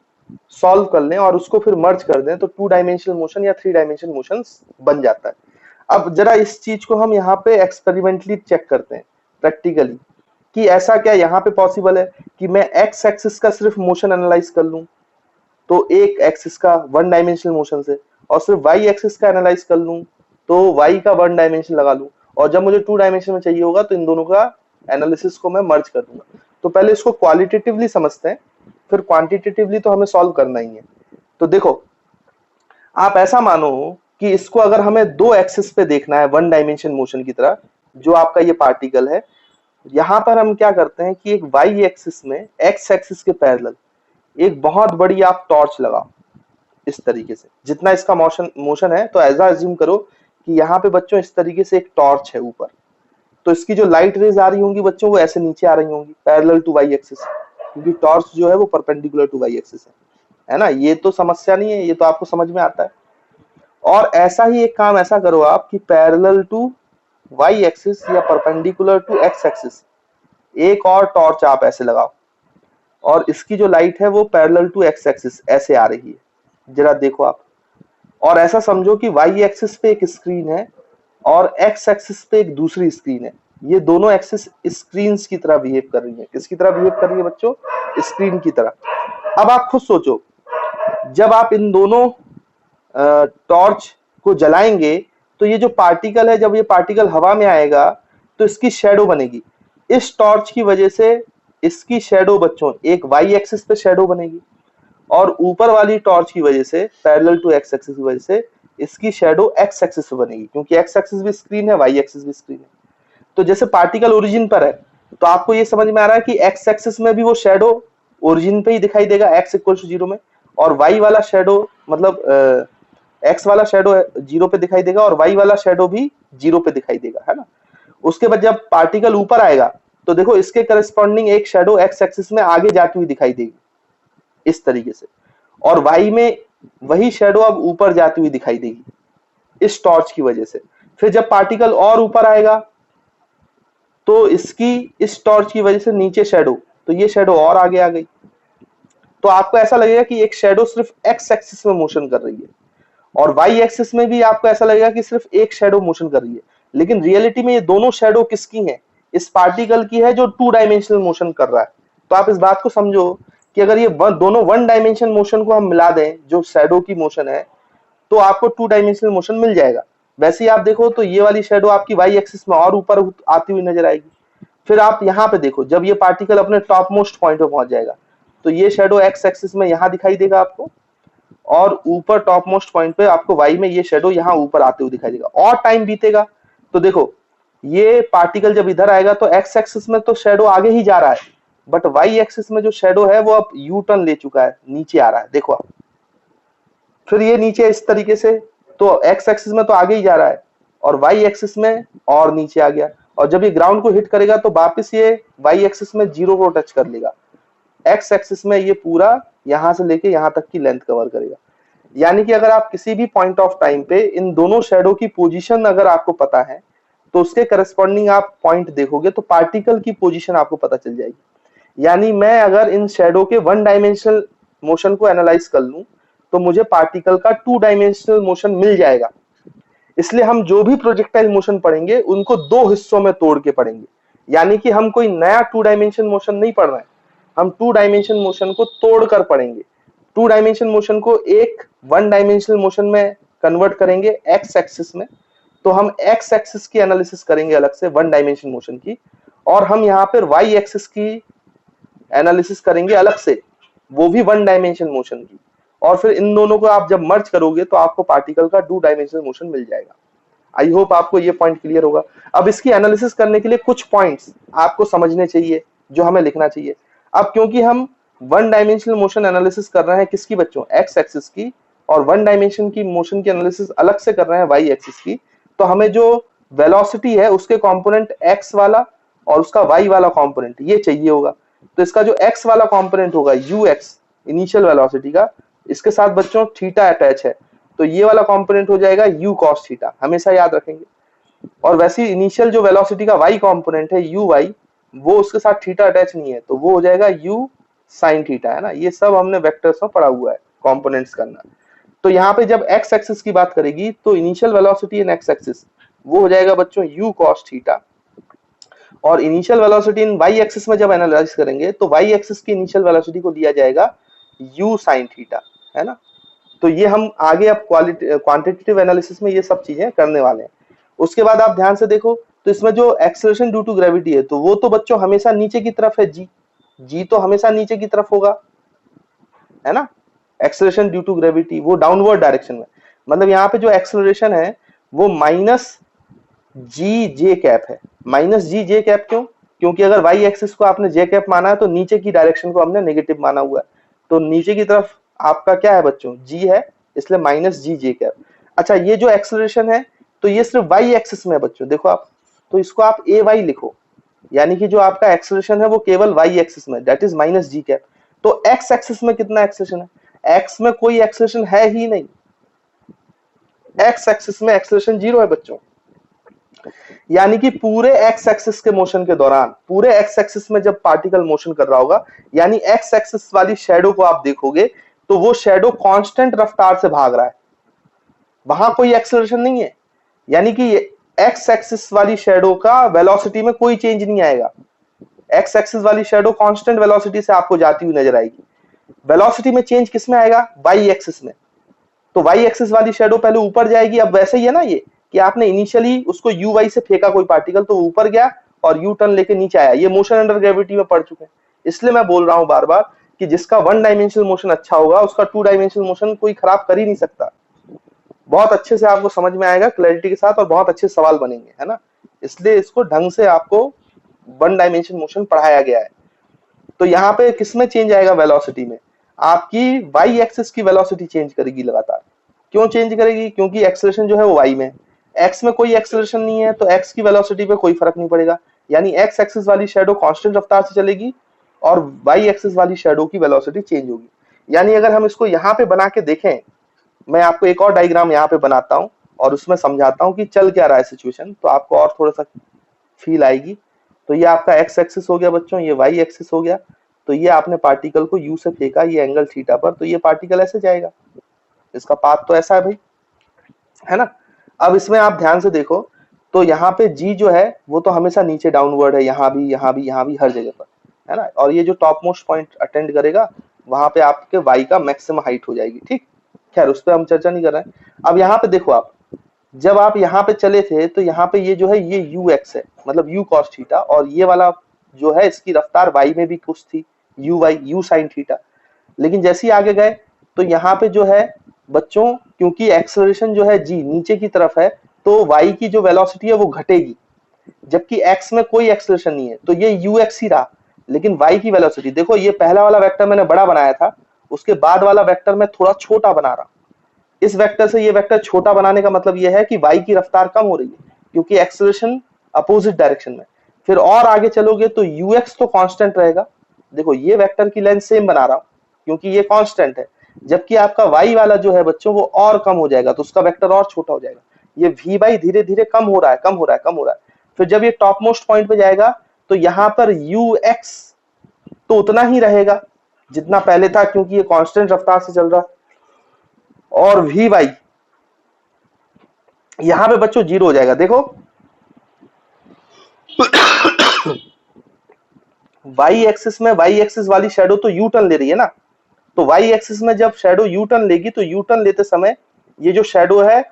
सॉल्व कर लें और उसको फिर मर्ज कर दें तो 2 डायमेंशनल मोशन या 3 डायमेंशनल मोशन बन जाता है। अब जरा इस चीज को हम यहाँ पे एक्सपेरिमेंटली चेक करते हैं प्रैक्टिकली, कि ऐसा क्या यहाँ पे पॉसिबल है कि मैं एक्स एक्सिस का सिर्फ मोशन एनालाइज कर लूं, तो एक एक्सिस का 1 डायमेंशनल मोशन से, और सिर्फ वाई एक्सिस का एनालाइज कर लूं तो वाई का 1 डायमेंशन लगा लूं, और जब मुझे 2 डायमेंशन में चाहिए होगा तो इन दोनों का एनालिसिस को मैं मर्ज कर दूंगा। तो पहले इसको क्वालिटेटिवली समझते हैं, फिर क्वांटिटेटिवली तो हमें सॉल्व करना ही है। तो देखो, आप ऐसा मानो कि इसको अगर हमें 2 एक्सिस पे देखना है 1 डायमेंशन मोशन की तरह, जो आपका ये पार्टिकल है, यहां पर हम क्या करते हैं कि एक वाई एक्सिस में एक्स एक्सिस के पैरेलल एक बहुत बड़ी आप टॉर्च लगाओ इस तरीके से, जितना इसका मोशन मोशन है, तो ऐसा अज्यूम करो कि यहाँ पे बच्चों इस तरीके से एक टॉर्च है ऊपर, तो इसकी जो लाइट रेज आ रही होंगी बच्चों वो ऐसे नीचे आ रही होंगी पैरेलल टू वाई एक्सिस, क्योंकि टॉर्च जो है वो परपेंडिकुलर टू वाई एक्सिस है ना। ये तो समस्या नहीं है, ये तो आपको समझ में आता है। और ऐसा ही एक काम ऐसा करो आप कि पैरेलल टू वाई एक्सिस या परपेंडिकुलर टू एक्स एक्सिस एक और टॉर्च आप ऐसे लगाओ, और इसकी जो लाइट है वो पैरेलल टू एक्स एक्सिस ऐसे आ रही है, जरा देखो आप। और ऐसा समझो कि वाई एक्सिस पे एक स्क्रीन है और एक्स एक्सिस पे एक दूसरी स्क्रीन है, ये दोनों एक्सिस स्क्रीन की तरह बिहेव कर रही है। किसकी तरह बिहेव कर रही है बच्चों? स्क्रीन की तरह। अब आप खुद सोचो, जब आप इन दोनों टॉर्च को जलाएंगे तो ये जो पार्टिकल है, जब ये पार्टिकल हवा में आएगा तो इसकी शेडो बनेगी। इस टॉर्च की वजह से इसकी शेडो बच्चों एक वाई एक्सिस पे शेडो बनेगी, और ऊपर वाली टॉर्च की वजह से पैरेलल टू एक्स एक्सिस की वजह से इसकी शेडो एक्स एक्सिस पे बनेगी, क्योंकि एक्स एक्सिस भी स्क्रीन है, वाई एक्सिस भी स्क्रीन है। तो जैसे पार्टिकल ओरिजिन पर है, तो आपको ये समझ में आ रहा है कि एक्स एक्सिस में भी वो शेडो ओरिजिन पे ही दिखाई देगा एक्स इक्वल टू 0 में, और वाई वाला शेडो मतलब एक्स वाला शेडो 0 पे दिखाई देगा और वाई वाला शेडो भी 0 पे दिखाई देगा, है ना। उसके बाद जब पार्टिकल ऊपर आएगा तो देखो इसके करस्पॉन्डिंग एक शेडो एक्स एक्सिस में आगे जाती हुई दिखाई देगी इस तरीके से, और वाई में वही शेडो अब ऊपर जाती हुई दिखाई देगी इस टॉर्च की वजह से। फिर जब पार्टिकल और ऊपर आएगा तो इसकी इस टॉर्च की वजह से नीचे शेडो, तो ये शेडो और आगे आ गई। तो आपको ऐसा लगेगा कि एक शेडो सिर्फ एक्स एक्सिस में मोशन कर रही है, और वाई एक्सिस में भी आपको ऐसा लगेगा कि सिर्फ एक शेडो मोशन कर रही है, लेकिन रियलिटी में ये दोनों शेडो किसकी हैं? इस पार्टिकल की है जो 2 डायमेंशनल मोशन कर रहा है। तो आप इस बात को समझो कि अगर ये दोनों 1 डायमेंशन मोशन को हम मिला दें, जो शेडो की मोशन है, तो आपको 2 डायमेंशनल मोशन मिल जाएगा। वैसे ही आप देखो तो ये वाली शेडो आपकी वाई एक्सिस में और ऊपर आती हुई नजर आएगी। फिर आप यहाँ पे देखो, जब ये पार्टिकल अपने टॉप मोस्ट पॉइंट पे पहुंच जाएगा तो ये शेडो एक्स एक्सिस में यहाँ दिखाई देगा आपको, और ऊपर टॉप मोस्ट पॉइंट पे आपको वाई में ये शेडो यहाँ ऊपर आते हुए दिखाई देगा। और टाइम बीतेगा तो देखो ये पार्टिकल जब इधर आएगा तो एक्स एक्सिस में तो शेडो आगे ही जा रहा है, बट वाई एक्सिस में जो शेडो है वो अब यू टर्न ले चुका है, नीचे आ रहा है, देखो आप। फिर ये नीचे इस तरीके से, तो एक्स एक्सिस में तो आगे ही जा रहा है और वाई एक्सिस में और नीचे आ गया, और जब ये ग्राउंड को हिट करेगा तो वापस ये वाई एक्सिस में 0 को टच कर लेगा। एक्स एक्सिस में ये पूरा यहां से लेके यहां तक की लेंथ कवर करेगा। यानी कि अगर आप किसी भी पॉइंट ऑफ टाइम पे इन दोनों शेडो की पोजीशन अगर आपको पता है तो उसके करस्पॉन्डिंग आप पॉइंट देखोगे तो पार्टिकल की पोजीशन आपको पता चल जाएगी। यानी मैं अगर इन शेडो के 1 डायमेंशनल मोशन को एनालाइज कर लूं तो मुझे पार्टिकल का 2 डायमेंशनल मोशन मिल जाएगा। इसलिए हम जो भी प्रोजेक्टाइल मोशन पढ़ेंगे उनको 2 हिस्सों में तोड़ के पढ़ेंगे, यानी कि हम कोई नया 2 डायमेंशन मोशन नहीं पढ़ रहे हैं, हम 2 डायमेंशन मोशन को तोड़कर पढ़ेंगे। 2 डायमेंशन मोशन को एक 1 डायमेंशनल मोशन में कन्वर्ट करेंगे एक्स एक्सिस में, तो हम एक्स एक्सिस की एनालिसिस करेंगे अलग से 1 डायमेंशन मोशन की, और हम यहाँ पर वाई एक्सिस की एनालिसिस करेंगे अलग से, वो भी 1 डायमेंशन मोशन की। और फिर इन दोनों को आप जब मर्ज करोगे तो आपको पार्टिकल का 2 डायमेंशनल मोशन मिल जाएगा। आई होप आपको ये पॉइंट क्लियर होगा। अब इसकी एनालिसिस करने के लिए कुछ पॉइंट्स आपको समझने चाहिए जो हमें लिखना चाहिए। अब क्योंकि हम 1 डायमेंशनल मोशन एनालिसिस कर रहे हैं किसकी बच्चों? एक्स एक्सिस की, और 1 डायमेंशन की मोशन की एनालिसिस अलग से कर रहे हैं वाई एक्सिस की, तो हमें जो वेलोसिटी है उसके कंपोनेंट एक्स वाला और उसका वाई वाला कंपोनेंट ये चाहिए होगा। तो इसका जो एक्स वाला कंपोनेंट होगा यू एक्स इनिशियल वेलोसिटी का, इसके साथ बच्चों थीटा अटैच है, तो ये वाला कंपोनेंट हो जाएगा u cos थीटा, हमेशा याद रखेंगे। और वैसे इनिशियल जो वेलोसिटी का y कंपोनेंट है u y, वो उसके साथ थीटा अटैच नहीं है, तो वो हो जाएगा u sin थीटा, है ना। ये सब हमने वेक्टर्स में पढ़ा हुआ है कंपोनेंट्स करना। तो यहाँ पे जब x एक्सिस की बात करेगी तो इनिशियल वेलोसिटी इन x एक्सिस वो हो जाएगा बच्चों u cos थीटा, और इनिशियल वेलोसिटी इन y एक्सिस में जब एनालाइज करेंगे तो y एक्सिस की इनिशियल वेलोसिटी को दिया जाएगा u sin थीटा, है ना। तो ये हम आगे अब क्वांटिटेटिव एनालिसिस में ये सब चीजें करने वाले हैं। उसके बाद आप ध्यान से देखो तो इसमें जो एक्सेलरेशन ड्यू टू ग्रेविटी है तो वो तो बच्चों हमेशा नीचे की तरफ है, जी तो हमेशा नीचे की तरफ होगा, है ना। एक्सेलरेशन ड्यू टू ग्रेविटी वो डाउनवर्ड डायरेक्शन में, मतलब यहाँ पे जो एक्सेलरेशन है वो माइनस जी जे कैप है। माइनस जी जे कैप क्यों? क्योंकि अगर वाई एक्सिस को आपने जे कैप माना है तो नीचे की डायरेक्शन को हमने नेगेटिव माना हुआ है, तो नीचे की तरफ आपका क्या है बच्चों, जी है, इसलिए माइनस जी जे कैप। अच्छा ये जो एक्सेलरेशन है तो ये सिर्फ वाई एक्सिस में है बच्चों, देखो आप, तो इसको आप ए वाई लिखो, यानी कि जो आपका एक्सेलरेशन है वो केवल वाई एक्सिस में, that is minus G cap. तो एक्स एक्सिस में कितना एक्सेलरेशन है, एक्स में कोई एक्सेलरेशन है ही नहीं, एक्स एक्सिस में एक्सेलरेशन जीरो है बच्चों। यानी कि पूरे एक्स एक्सिस के मोशन के दौरान, पूरे एक्स एक्सिस में जब पार्टिकल मोशन कर रहा होगा, यानी एक्स एक्सिस वाली शेडो को आप देखोगे तो वो शेडो कांस्टेंट रफ्तार से भाग रहा है, वहां कोई एक्सेलरेशन नहीं है। यानी कि एक्स एक्सिस वाली शेडो का वेलोसिटी में कोई चेंज नहीं आएगा, एक्स एक्सिस वाली शेडो कांस्टेंट वेलोसिटी से आपको जाती हुई नजर आएगी। वेलोसिटी में चेंज किस में आएगा, वाई एक्सिस में। तो वाई एक्सिस वाली शेडो पहले ऊपर जाएगी, अब वैसे ही है ना ये कि आपने इनिशियली उसको यू वाई से फेंका कोई पार्टिकल तो ऊपर गया और यू टर्न लेके नीचे आया, ये मोशन अंडर ग्रेविटी में पड़ चुके हैं। इसलिए मैं बोल रहा हूं बार बार कि जिसका वन डायमेंशनल मोशन अच्छा होगा उसका टू डायमेंशनल मोशन कोई खराब कर ही नहीं सकता। बहुत अच्छे से आपको समझ में आएगा क्लैरिटी के साथ और बहुत अच्छे सवाल बनेंगे, है ना। इसलिए इसको ढंग से आपको वन डायमेंशन मोशन पढ़ाया गया है। तो यहाँ पे किसमें चेंज आएगा, वेलोसिटी में, आपकी वाई एक्सिस की वेलोसिटी चेंज करेगी लगातार। क्यों चेंज करेगी, क्योंकि एक्सेलरेशन जो है वो वाई में, एक्स में कोई एक्सेलरेशन नहीं है तो एक्स की वेलोसिटी पे कोई फर्क नहीं पड़ेगा, यानी एक्स एक्सिस वाली शेडो कांस्टेंट रफ्तार से चलेगी और वाई एक्सिस वाली शेडो की वेलोसिटी चेंज होगी। यानी अगर हम इसको यहाँ पे बना के देखें, मैं आपको एक और डायग्राम यहाँ पे बनाता हूँ और उसमें समझाता हूँ कि चल क्या रहा है सिचुएशन, तो आपको और थोड़ा सा फील आएगी। तो ये आपका एक्स एक्सिस हो गया बच्चों, ये वाई एक्सिस हो गया। तो ये आपने पार्टिकल को यू से फेंका ये एंगल थीटा पर, तो ये पार्टिकल ऐसे जाएगा, इसका पाथ तो ऐसा है भाई, है ना। अब इसमें आप ध्यान से देखो तो यहाँ पे जी जो है वो तो हमेशा नीचे डाउनवर्ड है, यहाँ भी यहाँ भी यहाँ भी हर जगह पर, है ना। और ये जो टॉप मोस्ट पॉइंट अटेंड करेगा वहां पे आपके वाई का मैक्सिमम हाइट हो जाएगी, ठीक। खैर उस पर हम चर्चा नहीं कर रहे हैं। अब यहाँ पे देखो आप, जब आप यहाँ पे चले थे तो यहाँ पे ये जो है ये यू एक्स है, मतलब यू कॉस थीटा, और ये वाला जो है इसकी रफ्तार वाई में भी कुछ थी, you why you sine theta. लेकिन जैसे ही आगे गए तो यहाँ पे जो है बच्चों, क्योंकि एक्सेलरेशन जो है जी नीचे की तरफ है तो वाई की जो वेलोसिटी है वो घटेगी, जबकि एक्स में कोई एक्सेलरेशन नहीं है तो ये यू एक्स ही रहा। लेकिन वाई की वेलोसिटी देखो, ये पहला वाला वेक्टर मैंने बड़ा बनाया था, उसके बाद वाला वेक्टर मैं थोड़ा छोटा बना रहा। इस वेक्टर से ये वेक्टर छोटा बनाने का मतलब ये है कि वाई की रफ्तार कम हो रही है क्योंकि एक्सेलरेशन अपोजिट डायरेक्शन में। फिर और आगे चलोगे तो यू एक्स तो कांस्टेंट रहेगा, देखो ये वेक्टर की लेंथ सेम बना रहा हूं क्योंकि ये कांस्टेंट है, जबकि आपका वाई वाला जो है बच्चों वो और कम हो जाएगा तो उसका वेक्टर और छोटा हो जाएगा। ये वी वाई धीरे धीरे कम हो रहा है, कम हो रहा है, कम हो रहा है। फिर जब ये टॉप मोस्ट पॉइंट पे जाएगा तो यहाँ पर यू एक्स तो उतना ही रहेगा जितना पहले था क्योंकि ये कांस्टेंट रफ्तार से चल रहा, और वी वाई यहां पे बच्चों जीरो हो जाएगा। देखो वाई एक्सिस में, वाई एक्सिस वाली शेडो तो यू टर्न ले रही है ना, तो वाई एक्सिस में जब शेडो यू टर्न लेगी तो यू टर्न लेते समय ये जो शेडो है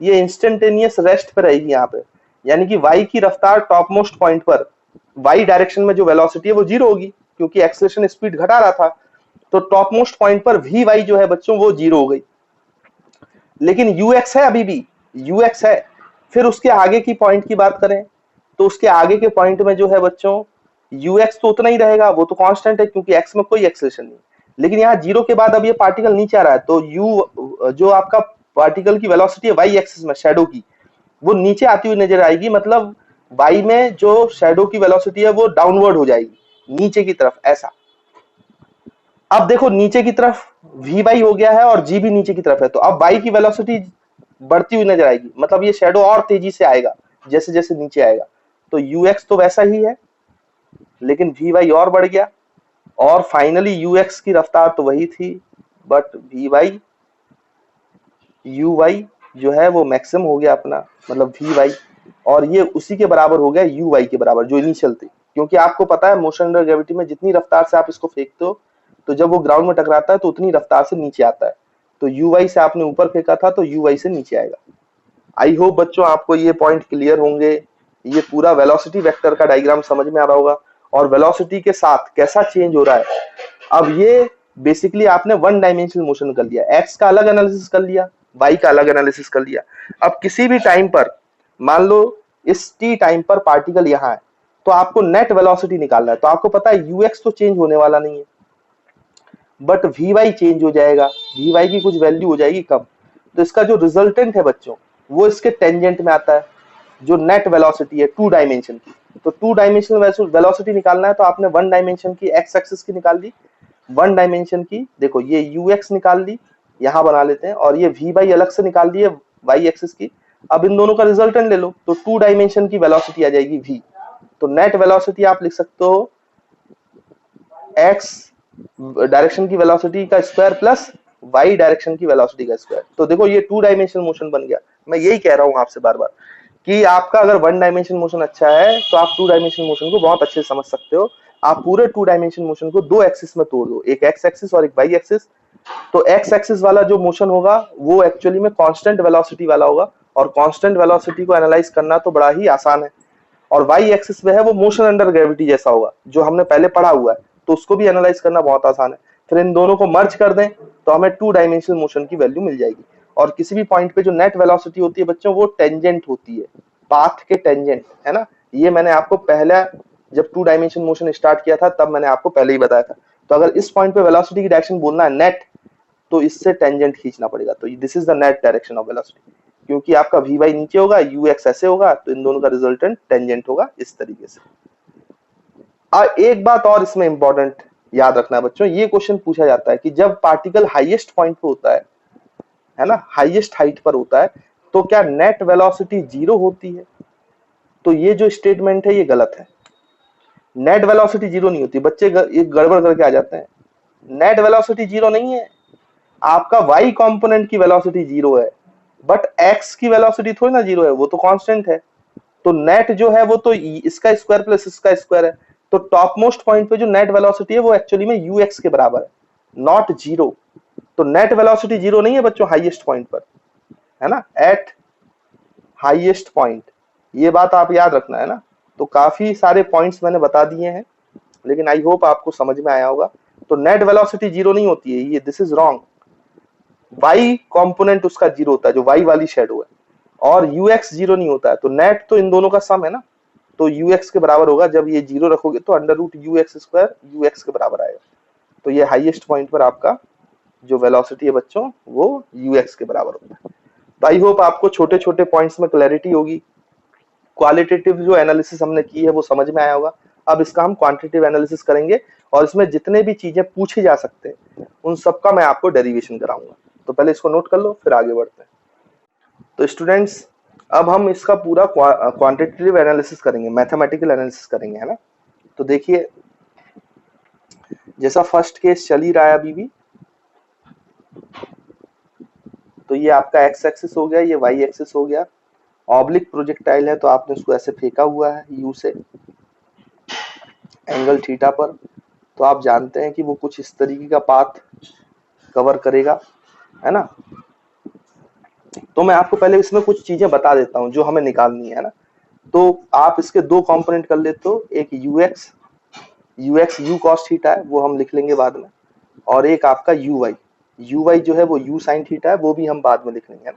ये इंस्टेंटेनियस रेस्ट पे रहेगी यहाँ पे, यानी कि वाई की रफ्तार टॉप मोस्ट पॉइंट पर वाई डायरेक्शन में जो वेलोसिटी है वो जीरो होगी क्योंकि एक्सेलरेशन स्पीड घटा रहा था। तो टॉप मोस्ट पॉइंट पर वी वाई जो है बच्चों वो जीरो हो गई, लेकिन यू एक्स है अभी भी, यू एक्स है। फिर उसके आगे की पॉइंट की बात करें तो उसके आगे के पॉइंट में जो है बच्चों यू एक्स तो उतना ही रहेगा, वो तो कांस्टेंट है क्योंकि एक्स में कोई एक्सेलरेशन नहीं। लेकिन यहाँ जीरो के बाद अब ये पार्टिकल नीचे आ रहा है तो यू जो आपका पार्टिकल की वेलोसिटी है वाई एक्सिस में शेडो की वो नीचे आती हुई नजर आएगी, मतलब वाई में जो शेडो की वेलोसिटी है वो डाउनवर्ड हो जाएगी नीचे की तरफ ऐसा। अब देखो नीचे की तरफ वी वाई हो गया है और जी भी नीचे की तरफ है तो अब वाई की वेलोसिटी बढ़ती हुई नजर आएगी, मतलब ये शेडो और तेजी से आएगा जैसे जैसे नीचे आएगा। तो यू एक्स तो वैसा ही है लेकिन वी वाई और बढ़ गया, और फाइनली यू एक्स की रफ्तार तो वही थी but V Y U Y जो है वो मैक्सिमम हो गया अपना, मतलब वी वाई, और ये उसी के बराबर हो गया यू वाई के बराबर जो इनिशियल थी। क्योंकि आपको पता है मोशन अंडर ग्रेविटी में जितनी रफ्तार से आप इसको फेंकते हो तो जब वो ग्राउंड में टकराता है तो उतनी रफ्तार से नीचे आता है, तो यू वाई से आपने ऊपर फेंका था तो यू वाई से नीचे आएगा। आई होप बच्चों आपको ये पॉइंट क्लियर होंगे, ये पूरा वेलोसिटी वेक्टर का डायग्राम समझ में आ रहा होगा और वेलोसिटी के साथ कैसा चेंज हो रहा है। अब ये बेसिकली आपने वन डायमेंशनल मोशन कर लिया, एक्स का अलग एनालिसिस कर लिया, वाई का अलग एनालिसिस कर लिया। अब किसी भी टाइम पर मान लो इस टी टाइम पर पार्टिकल यहाँ है तो आपको नेट वेलोसिटी निकालना है। तो आपको पता है यूएक्स तो चेंज होने वाला नहीं है, बट वी वाई चेंज हो जाएगा, वी वाई की कुछ वैल्यू हो जाएगी कम। तो इसका जो रिजल्टेंट है बच्चों वो इसके टेंजेंट में आता है, जो नेट वेलोसिटी है टू डायमेंशन की। तो टू डायमेंशनल वेलोसिटी निकालना है तो आपने वन डायमेंशन की एक्स एक्सिस की निकाल ली, वन डायमेंशन की देखो ये यू एक्स निकाल ली, यहां बना लेते हैं, और ये वी वाई अलग से निकाल दी है वाई एक्सिस की। अब इन दोनों का रिजल्टेंट ले लो, तो टू डायमेंशन की वेलोसिटी आ जाएगी वी। तो नेट वेलोसिटी आप लिख सकते हो एक्स डायरेक्शन की वेलोसिटी का स्क्वायर प्लस वाई डायरेक्शन की वेलोसिटी का स्क्वायर। तो देखो ये टू डायमेंशनल मोशन बन गया। मैं यही कह रहा हूं आपसे बार बार कि आपका अगर वन डायमेंशन मोशन अच्छा है तो आप टू डायमेंशन मोशन को बहुत अच्छे से समझ सकते हो। आप पूरे टू डायमेंशन मोशन को दो एक्सिस में तोड़ दो, एक एक्स एक्सिस और एक वाई एक्सिस। तो एक्स एक्सिस वाला जो मोशन होगा वो एक्चुअली में कांस्टेंट वेलोसिटी वाला होगा, और कांस्टेंट वेलोसिटी को एनालाइज करना तो बड़ा ही आसान है। और वाई एक्सिस में है वो मोशन अंडर ग्रेविटी जैसा होगा, जो हमने पहले पढ़ा हुआ है, तो उसको भी एनालाइज करना बहुत आसान है। फिर इन दोनों को मर्ज कर दें तो हमें टू डायमेंशनल मोशन की वैल्यू मिल जाएगी। और किसी भी पॉइंट पे जो नेट वेलोसिटी होती है बच्चों वो टेंजेंट होती है, पाथ के टेंजेंट, है ना। ये मैंने आपको पहला जब टू डायमेंशन मोशन स्टार्ट किया था तब मैंने आपको पहले ही बताया था। तो अगर इस पॉइंट पे वेलोसिटी की डायरेक्शन बोलना है नेट, तो इससे टेंजेंट खींचना पड़ेगा। तो this is the net direction of velocity, क्योंकि आपका वी वाई नीचे होगा, यू एक्स ऐसे होगा, तो इन दोनों का रिजल्टेंट टेंजेंट होगा इस तरीके से। एक बात और इसमें इंपॉर्टेंट याद रखना है बच्चों, ये क्वेश्चन पूछा जाता है कि जब पार्टिकल हाईएस्ट पॉइंट पे होता है ना, हाईएस्ट हाइट पर होता है, तो क्या नेट वेलोसिटी जीरो होती है? तो ये जो स्टेटमेंट है ये गलत है। नेट वेलोसिटी जीरो नहीं होती। बच्चे एक गड़बड़ करके आ जाते हैं, नेट वेलोसिटी जीरो नहीं है, आपका वाई कंपोनेंट की वेलोसिटी जीरो है, बट एक्स की वेलोसिटी थोड़ी ना जीरो है, वो तो कांस्टेंट है। तो नेट जो है वो तो इसका स्क्वायर प्लस इसका स्क्वायर है। तो टॉप मोस्ट पॉइंट पे जो नेट वेलोसिटी है वो एक्चुअली में यू एक्स के बराबर है, नॉट जीरो। तो नेट वेलोसिटी जीरो नहीं है बच्चों हाईएस्ट पॉइंट पर, है ना, एट हाईएस्ट पॉइंट। ये बात आप याद रखना, है ना। तो काफी सारे पॉइंट्स मैंने बता दिए हैं, लेकिन आई होप आपको समझ में आया होगा। तो नेट वेलोसिटी जीरो नहीं होती है, ये this is wrong. Y component उसका जीरो होता है, जो वाई वाली शेडो है, और यू एक्स जीरो नहीं होता है। तो नेट तो इन दोनों का सम है ना, तो यू एक्स के बराबर होगा। जब ये जीरो रखोगे तो under root U X square U X के बराबर आएगा। तो ये हाईएस्ट पॉइंट पर आपका जो वेलोसिटी है बच्चों वो यू एक्स के बराबर होता है। तो आई होप आपको छोटे छोटे पॉइंट्स में क्लैरिटी होगी। क्वालिटेटिव जो एनालिसिस हमने की है वो समझ में आया होगा। अब इसका हम क्वांटिटेटिव एनालिसिस करेंगे, और इसमें जितने भी चीजें पूछी जा सकते हैं उन सबका मैं आपको डेरिवेशन कराऊंगा। तो पहले इसको नोट कर लो, फिर आगे बढ़ते हैं। तो स्टूडेंट्स अब हम इसका पूरा क्वांटिटेटिव एनालिसिस करेंगे, मैथमेटिकल एनालिसिस करेंगे, है ना। तो देखिए जैसा फर्स्ट केस चल ही रहा है अभी भी, तो ये आपका एक्स एक्सिस हो गया, ये वाई एक्सिस हो गया। ऑब्लिक प्रोजेक्टाइल है तो आपने उसको ऐसे फेंका हुआ है यू से एंगल थीटा पर। तो आप जानते हैं कि वो कुछ इस तरीके का पाथ कवर करेगा, है ना। तो मैं आपको पहले इसमें कुछ चीजें बता देता हूं जो हमें निकालनी है ना। तो आप इसके दो कंपोनेंट कर लेते हो, एक you x you cos theta है वो हम लिख लेंगे बाद में, और एक आपका यू वाई जो है वो यू साइन थीटा है, वो भी हम बाद में लिख लेंगे।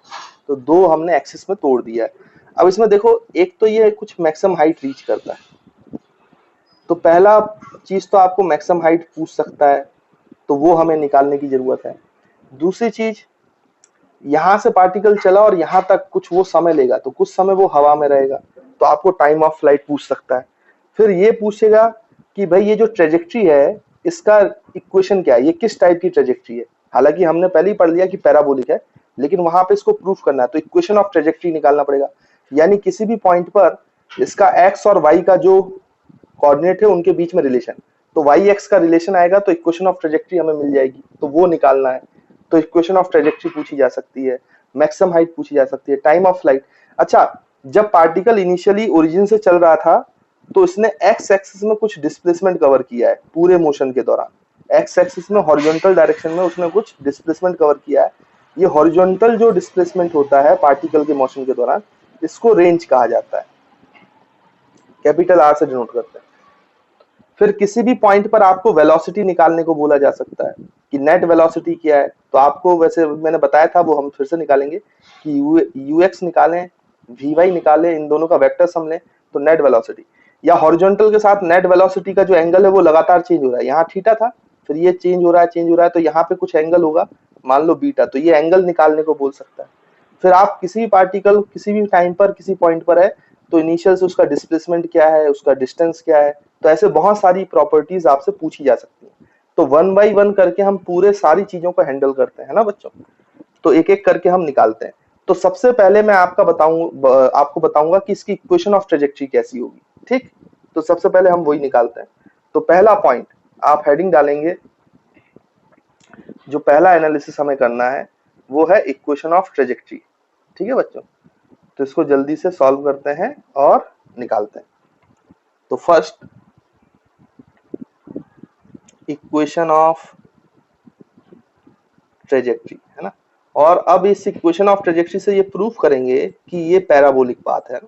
तो दो हमने एक्सिस में तोड़ दिया है। अब इसमें देखो एक तो ये कुछ मैक्सिमम हाइट रीच करता है, तो पहला चीज तो आपको मैक्सिमम हाइट पूछ सकता है, तो वो हमें निकालने की जरूरत है। दूसरी चीज, यहां से पार्टिकल चला और यहां तक कुछ वो समय लेगा, तो कुछ समय वो हवा में रहेगा, तो आपको टाइम ऑफ फ्लाइट पूछ सकता है। फिर ये पूछेगा कि भाई ये जो ट्रेजेक्ट्री है इसका इक्वेशन क्या है, ये किस टाइप की ट्रेजेक्ट्री है। हालांकि हमने पहले ही पढ़ लिया कि पैराबोलिक है, लेकिन वहां पे इसको प्रूफ करना है, तो इक्वेशन ऑफ ट्रेजेक्ट्री निकालना पड़ेगा। यानी किसी भी पॉइंट पर इसका एक्स और वाई का जो कोऑर्डिनेट है उनके बीच में रिलेशन, तो वाई एक्स का रिलेशन आएगा तो इक्वेशन ऑफ ट्रेजेक्ट्री हमें मिल जाएगी, तो वो निकालना है। तो इक्वेशन ऑफ ट्रेजेक्ट्री पूछी जा सकती है, मैक्सिमम हाइट पूछी जा सकती है, टाइम ऑफ फ्लाइट। अच्छा, जब पार्टिकल इनिशियली ओरिजिन से चल रहा था तो इसने एक्स एक्सिस में कुछ डिस्प्लेसमेंट कवर किया है पूरे मोशन के दौरान। एक्स एक्सिस में हॉरिजॉन्टल डायरेक्शन में उसने कुछ डिस्प्लेसमेंट कवर किया है। ये हॉरिजॉन्टल जो डिस्प्लेसमेंट होता है पार्टिकल के मोशन के दौरान, इसको रेंज कहा जाता है, कैपिटल आर से डिनोट करते हैं। फिर किसी भी पॉइंट पर आपको वेलोसिटी निकालने को बोला जा सकता है कि नेट वेलोसिटी क्या है। तो आपको वैसे मैंने बताया था, वो हम फिर से निकालेंगे कि यू एक्स निकालें, वी वाई निकालें, इन दोनों का वेक्टर सम लें, तो नेट वेलोसिटी। या हॉरिजॉन्टल के साथ नेट वेलोसिटी का जो एंगल है वो लगातार चेंज हो रहा है, यहाँ थीटा था, फिर ये चेंज हो रहा है चेंज हो रहा है, तो यहाँ पे कुछ एंगल होगा, मान लो बीटा, तो ये एंगल निकालने को बोल सकता है। फिर आप किसी भी पार्टिकल किसी भी टाइम पर किसी पॉइंट पर है तो इनिशियल से उसका डिस्प्लेसमेंट क्या है, उसका डिस्टेंस क्या है, तो ऐसे बहुत सारी प्रॉपर्टीज आपसे पूछी जा सकती है। तो वन बाई वन करके हम पूरे सारी चीजों को हैंडल करते हैं ना बच्चों, तो एक एक करके हम निकालते हैं। तो सबसे पहले मैं आपको बताऊंगा कि इसकी इक्वेशन ऑफ ट्रेजेक्टरी कैसी होगी, ठीक। तो सबसे पहले हम वही निकालते हैं। तो पहला पॉइंट आप हेडिंग डालेंगे, जो पहला एनालिसिस हमें करना है वो है इक्वेशन ऑफ ट्रेजेक्टरी, ठीक है बच्चों। तो इसको जल्दी से सॉल्व करते हैं और निकालते हैं। तो फर्स्ट इक्वेशन ऑफ ट्रेजेक्टरी है ना, और अब इस इक्वेशन ऑफ ट्रेजेक्टरी से ये प्रूफ करेंगे कि ये पैराबोलिक पाथ है।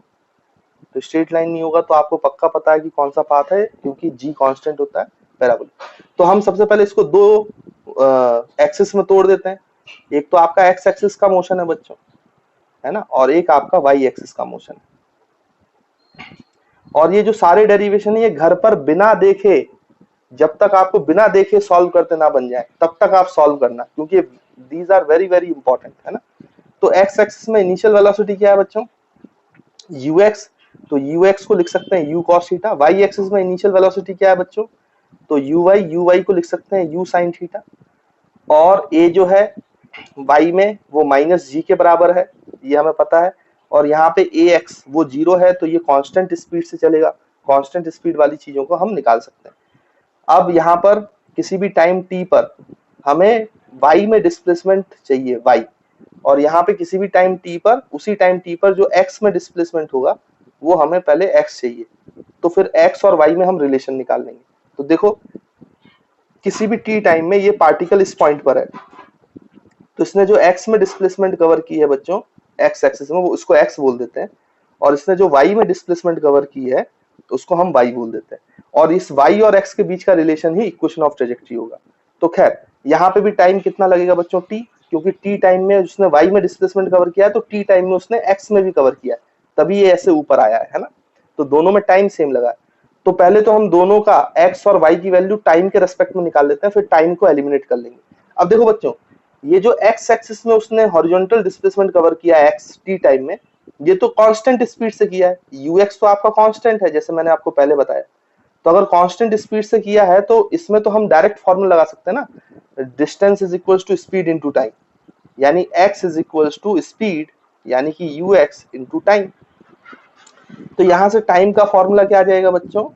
तो स्ट्रेट लाइन नहीं होगा तो आपको पक्का पता है कि कौन सा पाथ है, क्योंकि जी कांस्टेंट होता है पैराबोलिक। तो हम सबसे पहले इसको दो एक्सिस में तोड़ देते हैं। एक तो आपका एक्स एक्सिस का मोशन है बच्चों, है ना, और एक आपका वाई एक्सिस का मोशन है। और ये जो सारे डेरिवेशन है ये घर पर बिना देखे, जब तक आपको बिना देखे सॉल्व करते ना बन जाए तब तक आप सॉल्व करना, क्योंकि these are very very important, है ना। तो एक्स एक्सिस में इनिशियल वेलोसिटी क्या है बच्चों, ux, तो ux को लिख सकते हैं u cos theta. y axis में इनिशियल वेलोसिटी क्या है बच्चों, तो uy को लिख सकते हैं u sin थीटा। और a जो है y में वो माइनस जी के बराबर है, ये हमें पता है। और यहाँ पे ax वो 0 है, तो ये कांस्टेंट स्पीड से चलेगा, कांस्टेंट स्पीड वाली चीजों को हम निकाल सकते हैं। अब यहाँ पर किसी भी टाइम t पर हमें y में डिस्प्लेसमेंट चाहिए y, और यहाँ पे किसी भी टाइम t पर, उसी टाइम t पर जो x में डिस्प्लेसमेंट होगा वो हमें पहले x चाहिए। तो फिर x और y में हम रिलेशन निकाल लेंगे। तो देखो किसी भी t टाइम में ये पार्टिकल इस पॉइंट पर है, तो इसने जो x में डिस्प्लेसमेंट कवर की है बच्चों x एक्सिस में, वो उसको x बोल देते हैं, और इसने जो y में डिस्प्लेसमेंट कवर की है तो उसको हम y बोल देते हैं। और इस y और x के बीच का relation he equation of trajectory होगा। तो खैर यहाँ पे भी टाइम कितना लगेगा बच्चों, t, क्योंकि t टाइम में उसने y में डिस्प्लेसमेंट कवर किया है, तो t टाइम में उसने x में भी कवर किया है, तभी ये ऐसे ऊपर आया है ना। तो दोनों में टाइम सेम लगा है। तो पहले तो हम दोनों का x और y की वैल्यू टाइम के रेस्पेक्ट में निकाल लेते हैं, फिर टाइम को एलिमिनेट कर लेंगे। अब देखो बच्चों, ये जो x एक्सिस में उसने हॉरिजॉन्टल डिस्प्लेसमेंट कवर किया है x t टाइम में, ये तो कांस्टेंट स्पीड से किया है, ux तो आपका कांस्टेंट है जैसे मैंने आपको पहले बताया। तो अगर कांस्टेंट स्पीड से किया है तो इसमें तो हम डायरेक्ट फॉर्मूला लगा सकते हैं ना, distance is equals to speed into time, यानी x is equals to speed यानी कि ux इनटू टाइम। तो यहां से टाइम का फॉर्मूला क्या आ जाएगा बच्चों,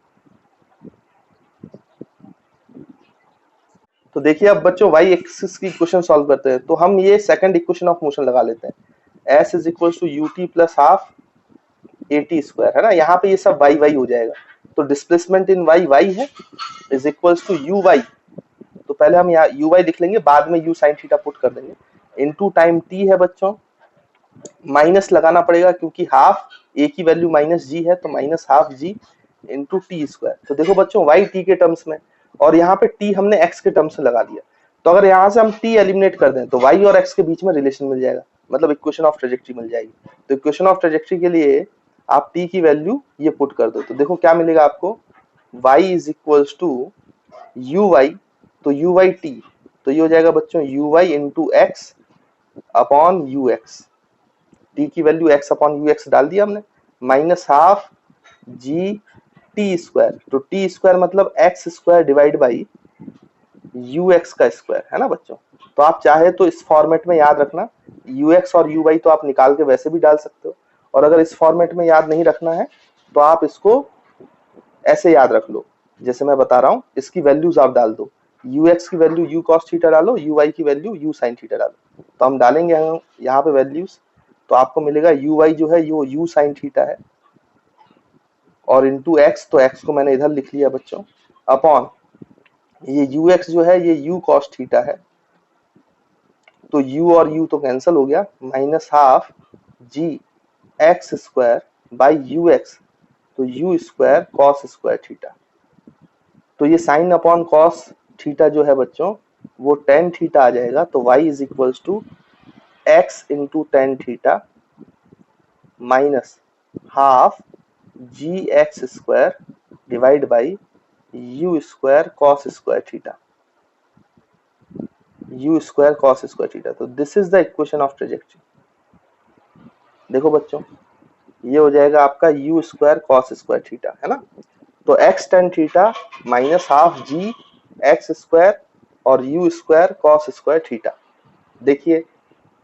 तो देखिए अब बच्चों y एक्सिस की इक्वेशन सॉल्व करते हैं। तो हम ये सेकंड इक्वेशन ऑफ मोशन लगा लेते हैं, s is equals to ut plus half at square, है ना। यहाँ पे ये सब y y हो जाएगा, तो डिस्प्लेसमेंट इन y y है, इज इक्वल्स टू uy। तो पहले हम यहाँ uy लिख लेंगे, बाद में u sin थीटा पुट कर देंगे, इनटू टाइम t है बच्चों, माइनस लगाना पड़ेगा क्योंकि हाफ a की वैल्यू माइनस जी है, तो माइनस हाफ जी इंटू टी स्क्वायर। तो देखो बच्चों y t के टर्म्स में, और यहाँ पे t हमने x के टर्म्स में लगा दिया। तो अगर यहाँ से हम t एलिमिनेट कर दें तो y और x के बीच में रिलेशन मिल जाएगा, मतलब इक्वेशन ऑफ ट्रेजेक्टरी मिल जाएगी। तो इक्वेशन ऑफ ट्रेजेक्टरी के लिए आप t की वैल्यू ये पुट कर दो, तो देखो क्या मिलेगा आपको, y is equals to uy, तो uy t, तो ये हो जाएगा बच्चों uy into x upon ux, t की वैल्यू x अपॉन ux डाल दिया हमने, minus half G T square, तो टी स्क्वायर मतलब x square divide by ux का स्क्वायर, है ना बच्चों। तो आप चाहे तो इस फॉर्मेट में याद रखना, ux और uy तो आप निकाल के वैसे भी डाल सकते हो, और अगर इस फॉर्मेट में याद नहीं रखना है तो आप इसको ऐसे याद रख लो जैसे मैं बता रहा हूँ, इसकी वैल्यूज आप डाल दो, ux की वैल्यू u cos थीटा डालो, uy की वैल्यू u sin थीटा डालो। तो हम डालेंगे यहाँ पे वैल्यूज, तो आपको मिलेगा uy जो है ये u sin थीटा है, और इंटू x, तो x को मैंने इधर लिख लिया बच्चों, अपॉन ये ux जो है ये u cos थीटा है, तो u और u तो कैंसिल हो गया, minus half ji x square by U X, तो u square cos square theta. तो ये साइन अपॉन कॉस थीटा जो है बच्चों वो टेन थीटा आ जाएगा, तो y is equals to x into tan theta minus half ji x square divide by u square cos square theta, u square cos square theta. तो this is the equation of trajectory. देखो बच्चों, ये हो जाएगा आपका u square cos square theta, है ना। तो x tan theta minus half जी एक्स स्क्वायर और u square cos square theta. देखिए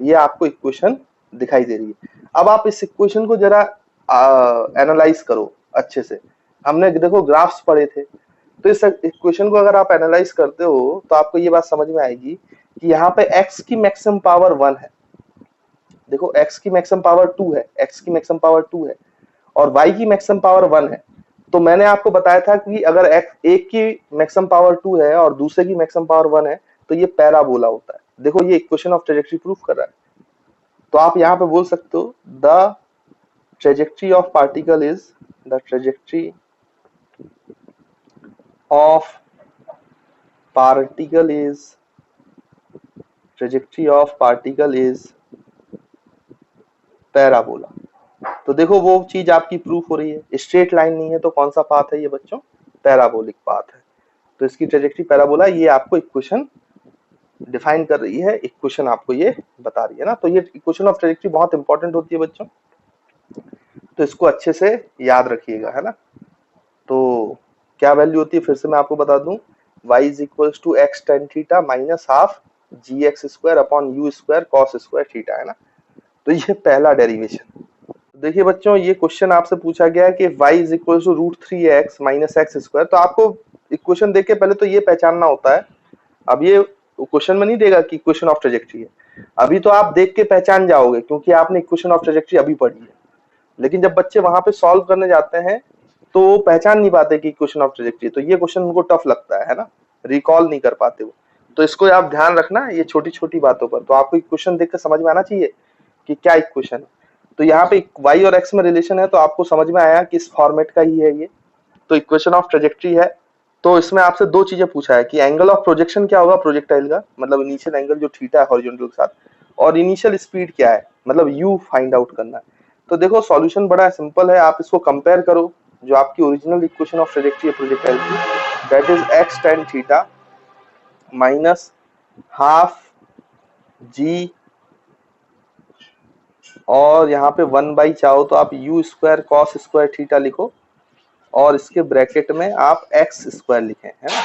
ये आपको इक्वेशन दिखाई दे रही है। अब आप इस इक्वेशन को जरा एनालाइज करो अच्छे से। हमने देखो ग्राफ्स पढ़े थे, तो इस इक्वेशन को अगर आप एनालाइज करते हो तो आपको ये बात समझ में आएगी कि यहाँ पे x की मैक्सिमम पावर 1 है, देखो x की मैक्सिमम पावर 2 है, x की मैक्सिमम पावर 2 है और y की मैक्सिमम पावर 1 है। तो मैंने आपको बताया था कि अगर एक की मैक्सिमम पावर 2 है और दूसरे की मैक्सिमम पावर 1 है तो ये पैराबोला होता है। देखो ये इक्वेशन ऑफ ट्रेजेक्टरी प्रूफ कर रहा है। तो आप यहाँ पे बोल सकते हो the trajectory of particle is the trajectory of particle is trajectory of particle is parabola. तो देखो वो चीज आपकी प्रूफ हो रही है। स्ट्रेट लाइन नहीं है तो कौन सा पाथ है ये बच्चों? पैराबोलिक पाथ है। तो इसकी ट्रेजेक्टरी पैराबोला, ये आपको इक्वेशन डिफाइन कर रही है, इक्वेशन आपको ये बता रही है ना। तो ये इक्वेशन ऑफ ट्रेजेक्टरी बहुत इंपॉर्टेंट होती है बच्चों, तो इसको अच्छे से याद रखिएगा, है ना। तो क्या वैल्यू होती है फिर से मैं आपको बता दूं, y is equal to X tan theta minus half ji x square upon U square cos square theta, है ना। तो ये पहला डेरिवेशन। देखिए बच्चों, ये क्वेश्चन आपसे पूछा गया है कि y is equal to root three X minus X square. तो आपको इक्वेशन देख के पहले तो ये पहचानना होता है। अब ये क्वेश्चन में नहीं देगा कि इक्वेशन ऑफ ट्रेजेक्टरी है, अभी तो आप देख के पहचान जाओगे क्योंकि आपने इक्वेशन ऑफ ट्रेजेक्टरी अभी पढ़ी है। लेकिन जब बच्चे वहां पे सॉल्व करने जाते हैं तो वो पहचान नहीं पाते कि इक्वेशन ऑफ ट्रेजेक्टरी, तो ये क्वेश्चन उनको टफ लगता है ना, रिकॉल नहीं कर पाते वो। तो इसको आप ध्यान रखना ये छोटी छोटी बातों पर। तो आपको इक्वेशन देख कर समझ में आना चाहिए कि क्या इक्वेशन है। तो यहाँ पे y और x में रिलेशन है तो आपको समझ में आया कि इस फॉर्मेट का ही है ये। तो इक्वेशन ऑफ ट्रेजेक्टरी है। तो इसमें आपसे दो चीजें पूछा है कि एंगल ऑफ प्रोजेक्शन क्या होगा प्रोजेक्टाइल का, मतलब इनिशियल एंगल जो थीटा है हॉरिजॉन्टल के साथ, और इनिशियल स्पीड क्या है, मतलब u फाइंड आउट करना है। तो देखो सॉल्यूशन बड़ा सिंपल है, आप इसको कंपेयर करो जो आपकी ओरिजिनल इक्वेशन ऑफ ट्रेजेक्टरी है प्रोजेक्टाइल की, that is x tan theta minus half g, और यहाँ पे 1 चाहो तो आप u square cos square theta लिखो और इसके ब्रैकेट में आप एक्स स्क्वायर लिखें, है ना।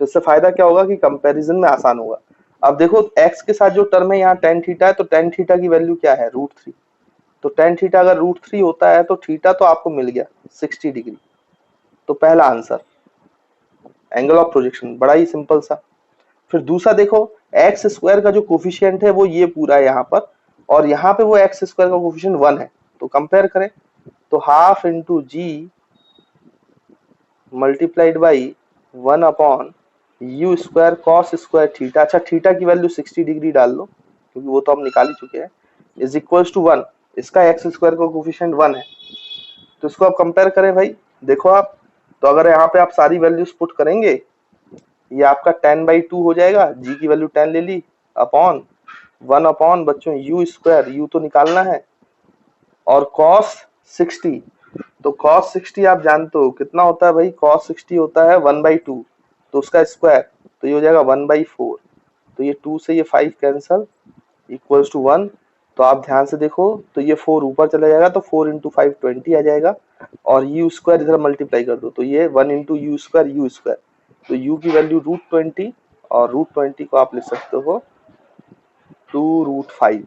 तो इससे फायदा क्या होगा कि कंपैरिजन में आसान होगा। अब देखो एक्स के साथ जो टर्म है यहाँ टेन थीटा है, तो टेन थीटा की वैल्यू क्या है, रूट थ्री। तो टेन थीटा अगर रूट थ्री होता है तो थीटा तो आपको मिल गया 60 डिग्री। तो पहला आंसर एंगल ऑफ प्रोजेक्शन, बड़ा ही सिंपल सा। फिर दूसरा देखो, एक्स स्क्वायर का जो कोफिशिएंट है वो ये पूरा है यहाँ पर, और यहाँ पे वो एक्स स्क्वायर का कोफिशिएंट 1 है। तो कंपेयर करें तो half into G multiplied by 1 upon U square cos square theta. अच्छा थीटा की वैल्यू 60 डिग्री डाल लो क्योंकि वो तो हम निकाल ही चुके हैं, इज इक्वल टू 1। इसका एक्स स्क्वायर का कोफिशिएंट 1 है। तो इसको आप कंपेयर करें भाई, देखो आप, तो अगर यहाँ पे आप सारी वैल्यूज पुट करेंगे ये आपका 10/2 हो जाएगा, जी की वैल्यू 10 ले ली, अपॉन 1 अपॉन बच्चों यू स्क्वायर, यू तो निकालना है, और कॉस 60। तो कॉस 60 आप जानते हो कितना होता है भाई, कॉस 60 होता है 1/2, तो उसका स्क्वायर, तो ये हो जाएगा 1/4। तो ये 2 से ये 5 कैंसल, इक्वल्स टू 1। तो आप ध्यान से देखो तो ये 4 ऊपर चला जाएगा, तो 4 इंटू 5 20 आ जाएगा, और यू स्क्वायर इधर मल्टीप्लाई कर दो तो ये 1 इंटू यू स्क्वायर, तो u की वैल्यू √20, और √20 को आप लिख सकते हो 2√5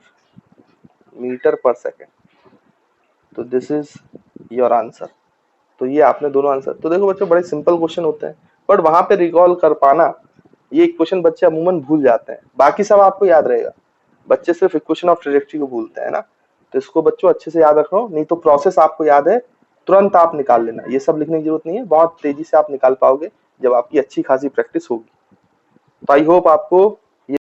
मीटर पर सेकेंड। तो दिस इज योर आंसर। तो ये आपने दोनों आंसर, तो देखो बच्चों बड़े सिंपल क्वेश्चन होते हैं, बट वहां पे रिकॉल कर पाना, ये क्वेश्चन बच्चे अमूमन भूल जाते हैं, बाकी सब आपको याद रहेगा, बच्चे सिर्फ इक्वेशन ऑफ ट्रेजेक्टरी को भूलते हैं ना। तो इसको बच्चों अच्छे से याद रखो, नहीं तो प्रोसेस आपको याद है तुरंत आप निकाल लेना, ये सब लिखने की जरूरत नहीं है, बहुत तेजी से आप निकाल पाओगे जब आपकी अच्छी खासी प्रैक्टिस होगी। तो आई होप आपको